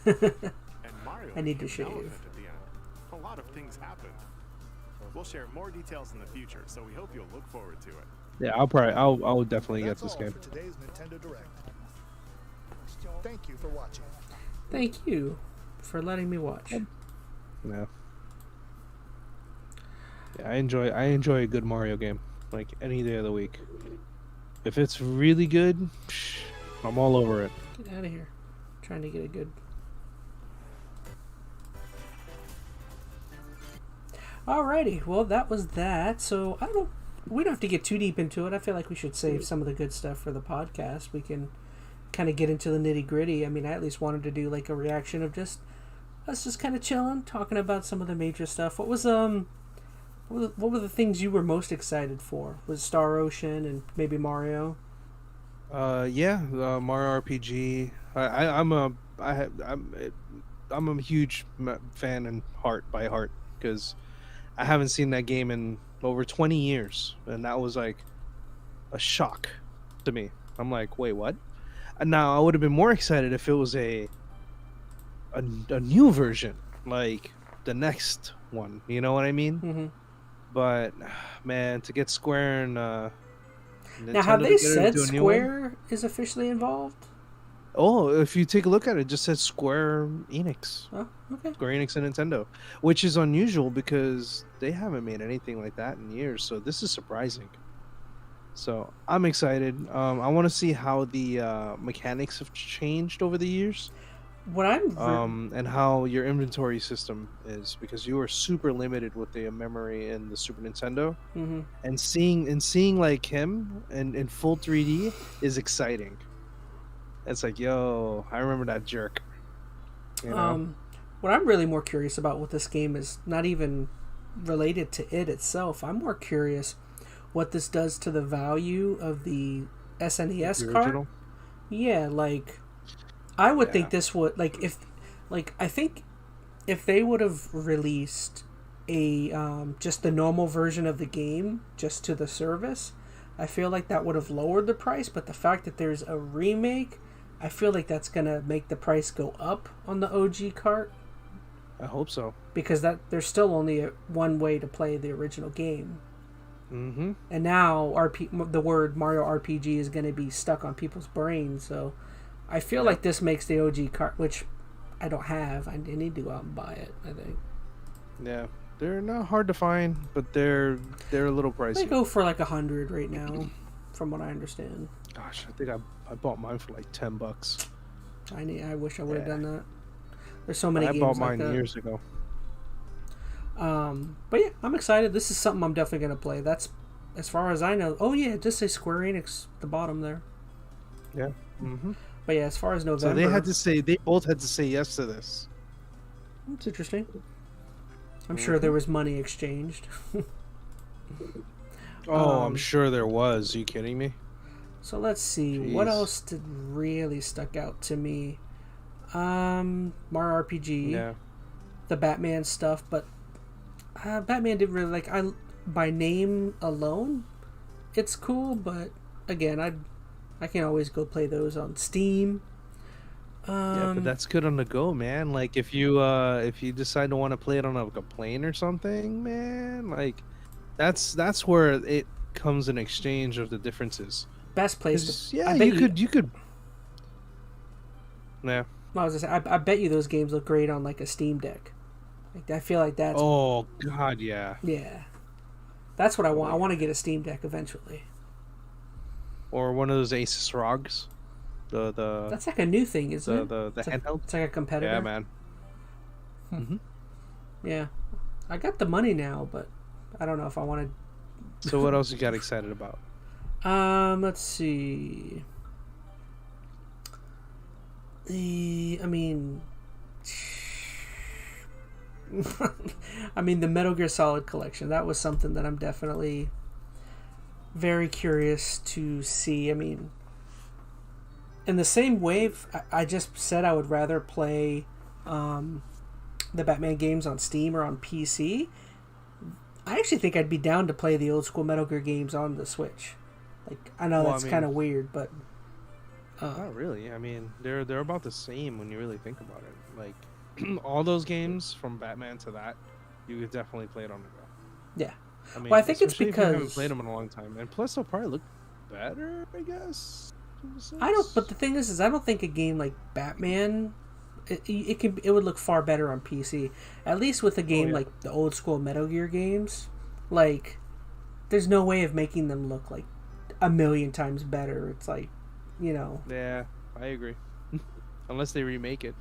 And Mario I need to became an shave. elephant at the end. A lot of things happened. We'll share more details in the future, so we hope you'll look forward to it. Yeah, I'll definitely get That's this all game. for today's Nintendo Direct. Thank you for watching. Thank you for letting me watch. Yeah. Yeah, I enjoy a good Mario game, like any day of the week. If it's really good, I'm all over it. Get out of here. Trying to get a good. Alrighty, well that was that. So I don't know. We don't have to get too deep into it. I feel like we should save some of the good stuff for the podcast. We can kind of get into the nitty gritty. I mean, I at least wanted to do like a reaction of just us just kind of chilling, talking about some of the major stuff. What were the things you were most excited for? Was Star Ocean and maybe Mario? Mario RPG. I'm a huge fan and by heart because I haven't seen that game in over 20 years, and that was like a shock to me. I'm like, wait, what? And now I would have been more excited if it was a new version, like the next one. You know what I mean? Mm-hmm. But man, to get Square and Now, Nintendo have they together to said do a new one- Square is officially involved? Oh, if you take a look at it, it just says Square Enix. Oh, okay. Square Enix and Nintendo, which is unusual because they haven't made anything like that in years. So this is surprising. So I'm excited. I want to see how the mechanics have changed over the years, What I'm and how your inventory system is, because you are super limited with the memory in the Super Nintendo. Mhm. And seeing like him in full 3D is exciting. It's like, yo, I remember that jerk. You know? What I'm really more curious about with this game is not even related to it itself. I'm more curious what this does to the value of the SNES The cart. original? Yeah, like I would Yeah. think this would I think if they would have released a just the normal version of the game just to the service, I feel like that would have lowered the price. But the fact that there's a remake, I feel like that's gonna make the price go up on the OG cart, I hope so. because that there's still only one way to play the original game. Mm-hmm. And now the word Mario RPG is going to be stuck on people's brains. So I feel like this makes the OG cart, which I don't have. I need to go out and buy it, I think. Yeah, they're not hard to find, but they're a little They pricey. go for like $100 right now, from what I understand. Gosh, I think I bought mine for like $10. I wish I would have Yeah. done that. There's so many I games bought like mine that. years ago. But yeah, I'm excited. This is something I'm definitely going to play. That's as far as I know. Oh yeah, it just says Square Enix at the bottom there. Yeah. Mm-hmm. But yeah, as far as November, So they both had to say yes to this. it's interesting. I'm sure there was money exchanged. Oh, I'm sure there was. Are you kidding me? So let's see. What Jeez. else did really stuck out to me? Mario RPG, Yeah. the Batman stuff, but Batman didn't really like. By name alone, it's cool, but again, I can always go play those on Steam. Yeah, but that's good on the go, man. Like if you decide to want to play it on like a plane or something, man, like that's where it comes in exchange of the differences. Best place. 'Cause, To, yeah, I bet you could. Yeah. I was gonna say, I bet you those games look great on like a Steam Deck. Like I feel like that's Oh God, yeah. yeah. That's what I want. I want to get a Steam Deck eventually. Or one of those Asus ROGs. The That's like a new thing, isn't it? the It's like, handheld. it's like a competitor. Yeah, man. Yeah, I got the money now, but I don't know if I want So what else you got excited about? to. Let's see. I mean, the Metal Gear Solid collection. That was something that I'm definitely very curious to see. I mean, in the same wave, I just said I would rather play the Batman games on Steam or on PC. I actually think I'd be down to play the old school Metal Gear games on the Switch. Like, I know that's kind of weird, but not really. I mean, they're about the same when you really think about it. Like, all those games from Batman to that, you could definitely play it on the go. Yeah. I mean, well, I think it's especially if because you haven't played them in a long time, and plus they'll probably look better, I guess. I don't. But the thing is I don't think a game like Batman, it would look far better on PC. At least with a game like the old school Metal Gear games, like there's no way of making them look like a million times better. It's like, you know. Yeah, I agree. Unless they remake it.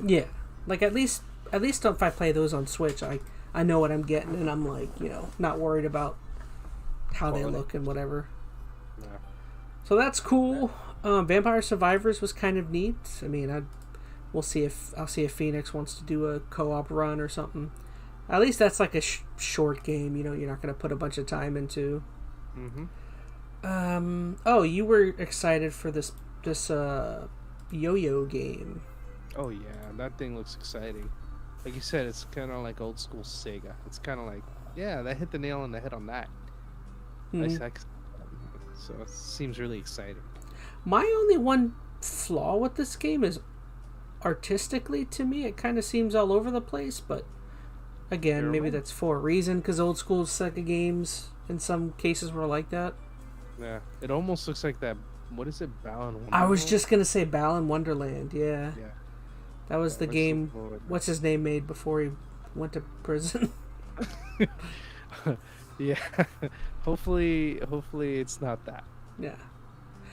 Yeah, like at least if I play those on Switch, I know what I'm getting, and I'm like, you know, not worried about how they look and whatever. Yeah. So that's cool. Vampire Survivors was kind of neat. I mean, I'll see if Phoenix wants to do a co-op run or something. At least that's like a short game. You know, you're not going to put a bunch of time into. Mm-hmm. Oh, you were excited for this yo-yo game. Oh yeah, that thing looks exciting. Like you said, it's kind of like old school Sega. It's kind of like, yeah, that hit the nail on the head on that. Mm-hmm. So it seems really exciting. My only one flaw with this game is artistically, to me, it kind of seems all over the place, but again, maybe that's for a reason, because old school Sega games in some cases were like that. Yeah, it almost looks like that. What is it, Balan Wonderland? I was just gonna say Balan Wonderland. Yeah. That was the game. What's his name made before he went to prison? Yeah. Hopefully it's not that. Yeah.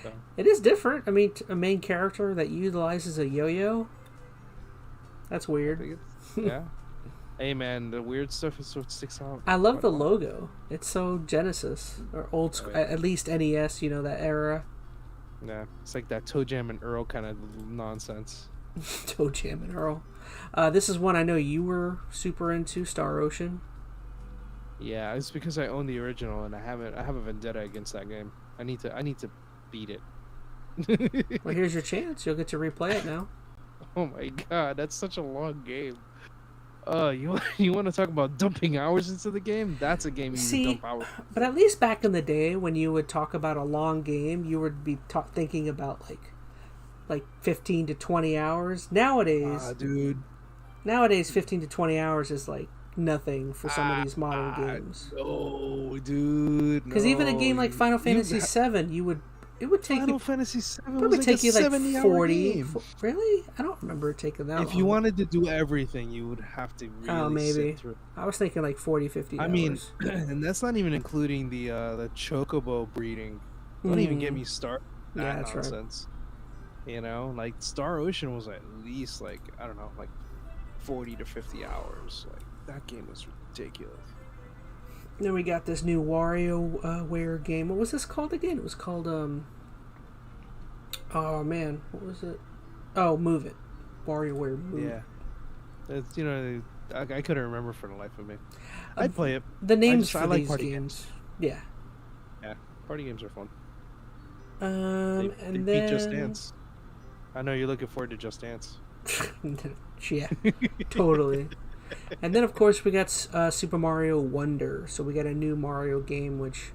So. It is different. I mean, a main character that utilizes a yo-yo. That's weird. Yeah. Hey man, the weird stuff is what sticks out. I love the logo. It's so Genesis or old school, at least NES. You know, that era. Yeah, it's like that Toe Jam and Earl kind of nonsense. Toe Jam and Earl. This is one I know you were super into, Star Ocean. Yeah, it's because I own the original and I have a vendetta against that game. I need to beat it. Well, here's your chance. You'll get to replay it now. Oh my god, that's such a long game. You want to talk about dumping hours into the game? That's a game you dump hours. But at least back in the day, when you would talk about a long game, you would be thinking about like 15 to 20 hours. Nowadays, dude. Nowadays, 15 to 20 hours is like nothing for some of these modern games. Oh, dude. Because even a game like Final Fantasy VII, it would take Final Fantasy VII probably was take you like 40. Game. Really? I don't remember it taking that long. If you wanted to do everything, you would have to really sit through. I was thinking like 40, 50 hours. I mean, and that's not even including the chocobo breeding. Don't even get me started. That nonsense. Right. You know, like Star Ocean was at least like, I don't know, like 40 to 50 hours. Like that game was ridiculous. Then we got this new WarioWare game. What was this called again? It was called oh man, what was it? Oh, Move It. WarioWare Move. Yeah. It's, you know, I couldn't remember for the life of me. I'd play it. The names for like these party games. Yeah. Yeah, party games are fun. They beat Just Dance. I know you're looking forward to Just Dance. Yeah, totally. And then, of course, we got Super Mario Wonder. So we got a new Mario game, which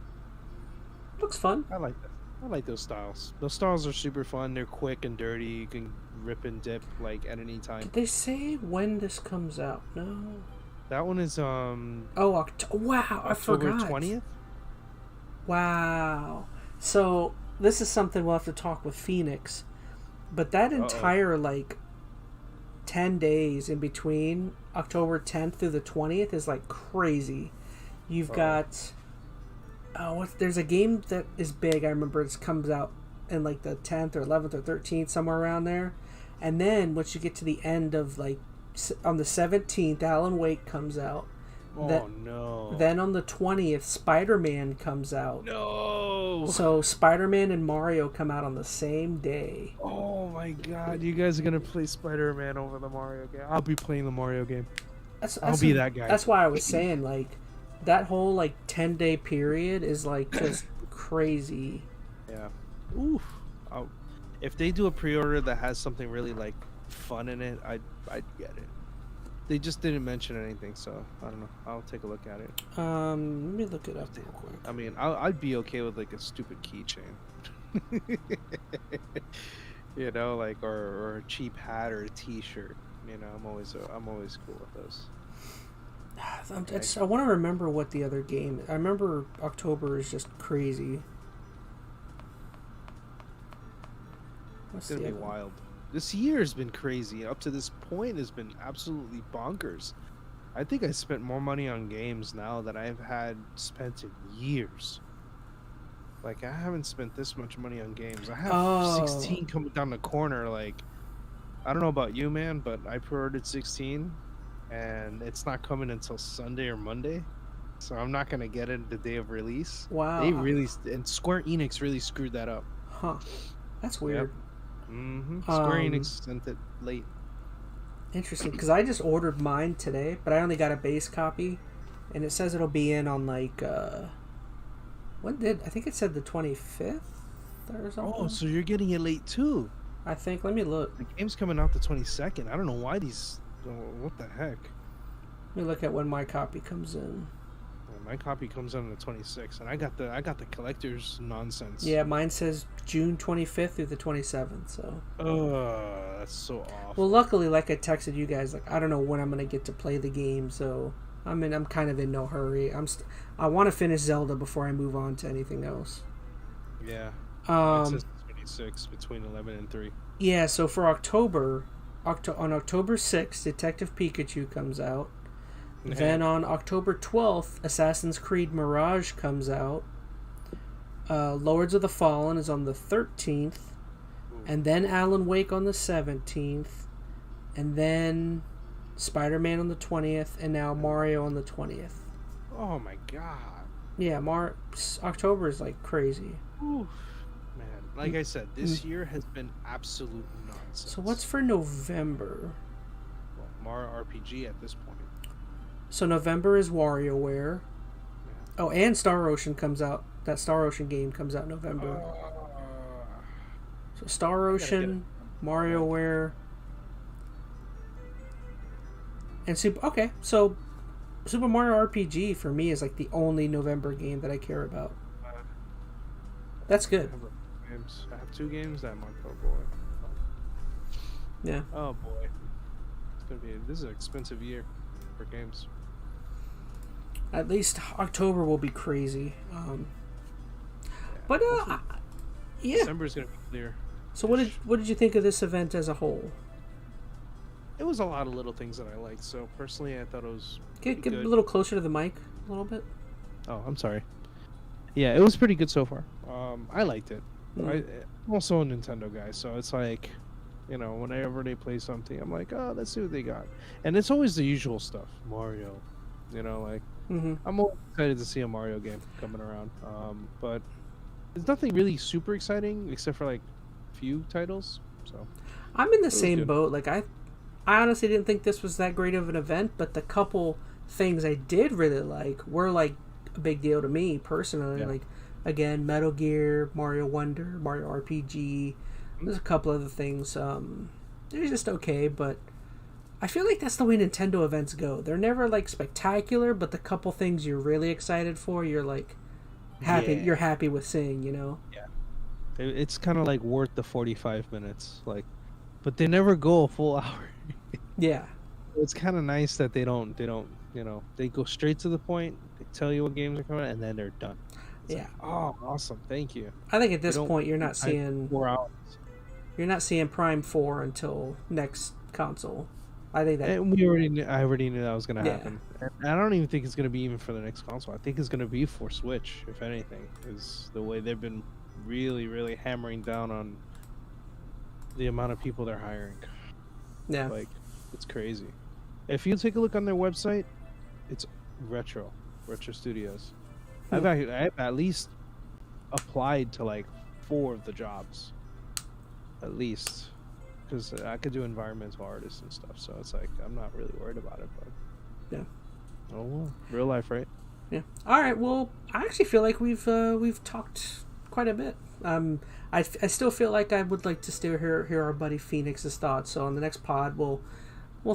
looks fun. I like that. I like those styles. Those styles are super fun. They're quick and dirty. You can rip and dip like at any time. Did they say when this comes out? No. That one is wow! I forgot. October 20th. Wow. So this is something we'll have to talk with Phoenix. But that entire 10 days in between October 10th through the 20th is like crazy. You've got there's a game that is big. I remember it comes out in like the 10th or 11th or 13th, somewhere around there. And then once you get to the end of like on the 17th, Alan Wake comes out. No. Then on the 20th, Spider-Man comes out. No. So Spider-Man and Mario come out on the same day. Oh my god, you guys are gonna play Spider-Man over the Mario game. I'll be playing the Mario game. I'll be that guy. That's why I was saying that whole 10-day period is like just crazy. Yeah. Oof. If they do a pre-order that has something really like fun in it, I'd get it. They just didn't mention anything, so I don't know. I'll take a look at it. Let me look it up real quick. I mean, I'd be okay with like a stupid keychain. You know, like or a cheap hat or a T-shirt. You know, I'm always cool with those. I want to remember what the other game. I remember October is just crazy. It's gonna be wild. This year has been crazy. Up to this point, has been absolutely bonkers. I think I spent more money on games now than I've had spent in years. Like, I haven't spent this much money on games. I have 16 coming down the corner. Like, I don't know about you, man, but I pre-ordered 16, and it's not coming until Sunday or Monday. So I'm not gonna get it the day of release. Wow. And Square Enix really screwed that up. Huh. That's weird. Yep. Square Enix sent it late. Interesting, because I just ordered mine today, but I only got a base copy, and it says it'll be in on like I think it said the 25th or something. Oh, so you're getting it late too. I think. Let me look. The game's coming out the 22nd. I don't know why these. What the heck? Let me look at when my copy comes in. My copy comes in on the 26th, and I got the collector's nonsense. Yeah, mine says June 25th through the 27th. So. Oh, that's so awful. Well, luckily, like I texted you guys, like I don't know when I'm gonna get to play the game, so I'm kind of in no hurry. I want to finish Zelda before I move on to anything else. Yeah. It says 26 between 11 and 3. Yeah. So for October, on October 6th, Detective Pikachu comes out. Then on October 12th, Assassin's Creed Mirage comes out. Lords of the Fallen is on the 13th. And then Alan Wake on the 17th. And then Spider-Man on the 20th. And now Mario on the 20th. Oh my god. Yeah, October is like crazy. Oof. Man, like I said, this year has been absolute nonsense. So what's for November? Well, Mario RPG at this point. So November is WarioWare. Yeah. Oh, and Star Ocean comes out. That Star Ocean game comes out in November. So Star Ocean, WarioWare, and so Super Mario RPG for me is like the only November game that I care about. That's good. I have 2 games that month. Oh boy. Yeah. Oh boy. This is an expensive year for games. At least October will be crazy. But yeah. December's gonna be clear. So what did you think of this event as a whole? It was a lot of little things that I liked. So personally, I thought it was Get good. a little closer to the mic, a little bit. Oh, I'm sorry. Yeah, it was pretty good so far. I liked it. I'm also a Nintendo guy, so it's like, you know, whenever they play something, I'm like, oh, let's see what they got. And it's always the usual stuff. Mario, you know, like, I'm always excited to see a Mario game coming around. But there's nothing really super exciting except for like a few titles. So I'm in the same boat. Like I honestly didn't think this was that great of an event, but the couple things I did really like were like a big deal to me personally. Yeah. Like again, Metal Gear, Mario Wonder, Mario RPG. There's a couple other things. They're just okay, but I feel like that's the way Nintendo events go. They're never like spectacular, but the couple things you're really excited for, you're like happy. Yeah. You're happy with seeing, you know. Yeah, it's kind of like worth the 45 minutes, like, but they never go a full hour. Yeah, it's kind of nice that they don't, you know, they go straight to the point. They tell you what games are coming, and then they're done. It's like, oh, awesome! Thank you. I think at this point you're not seeing 4 hours. You're not seeing Prime 4 until next console. I think that. And I already knew that was going to happen. And I don't even think it's going to be even for the next console. I think it's going to be for Switch, if anything, is the way they've been really, really hammering down on the amount of people they're hiring. Yeah. Like, it's crazy. If you take a look on their website, it's Retro Studios. I've at least applied to like 4 of the jobs. At least. Because I could do environmental artists and stuff, so it's like I'm not really worried about it. But yeah, oh well, real life, right? Yeah. All right. Well, I actually feel like we've talked quite a bit. I still feel like I would like to still hear our buddy Phoenix's thoughts. So on the next pod, we'll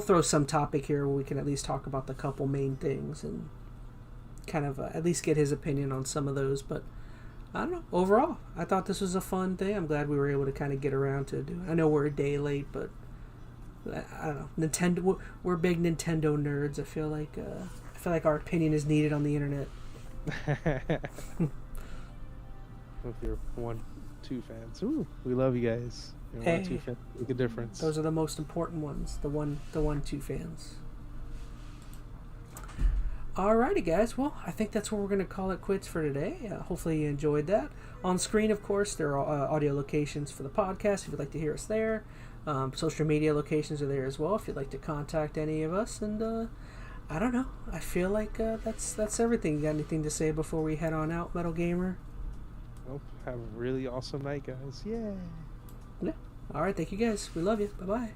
throw some topic here where we can at least talk about the couple main things and kind of at least get his opinion on some of those. But I don't know. Overall, I thought this was a fun thing. I'm glad we were able to kind of get around to do. I know we're a day late, but I don't know. Nintendo. We're big Nintendo nerds. I feel like our opinion is needed on the internet. If you're 1-2 fans, ooh, we love you guys. You're Hey, 1-2 fans make a difference. Those are the most important ones. The 1-2 fans. Alrighty, guys. Well, I think that's where we're going to call it quits for today. Hopefully you enjoyed that. On screen, of course, there are audio locations for the podcast if you'd like to hear us there. Social media locations are there as well if you'd like to contact any of us. And I don't know. I feel like that's everything. You got anything to say before we head on out, Metal Gamer? Nope. Have a really awesome night, guys. Yay. Yeah. All right. Thank you, guys. We love you. Bye-bye.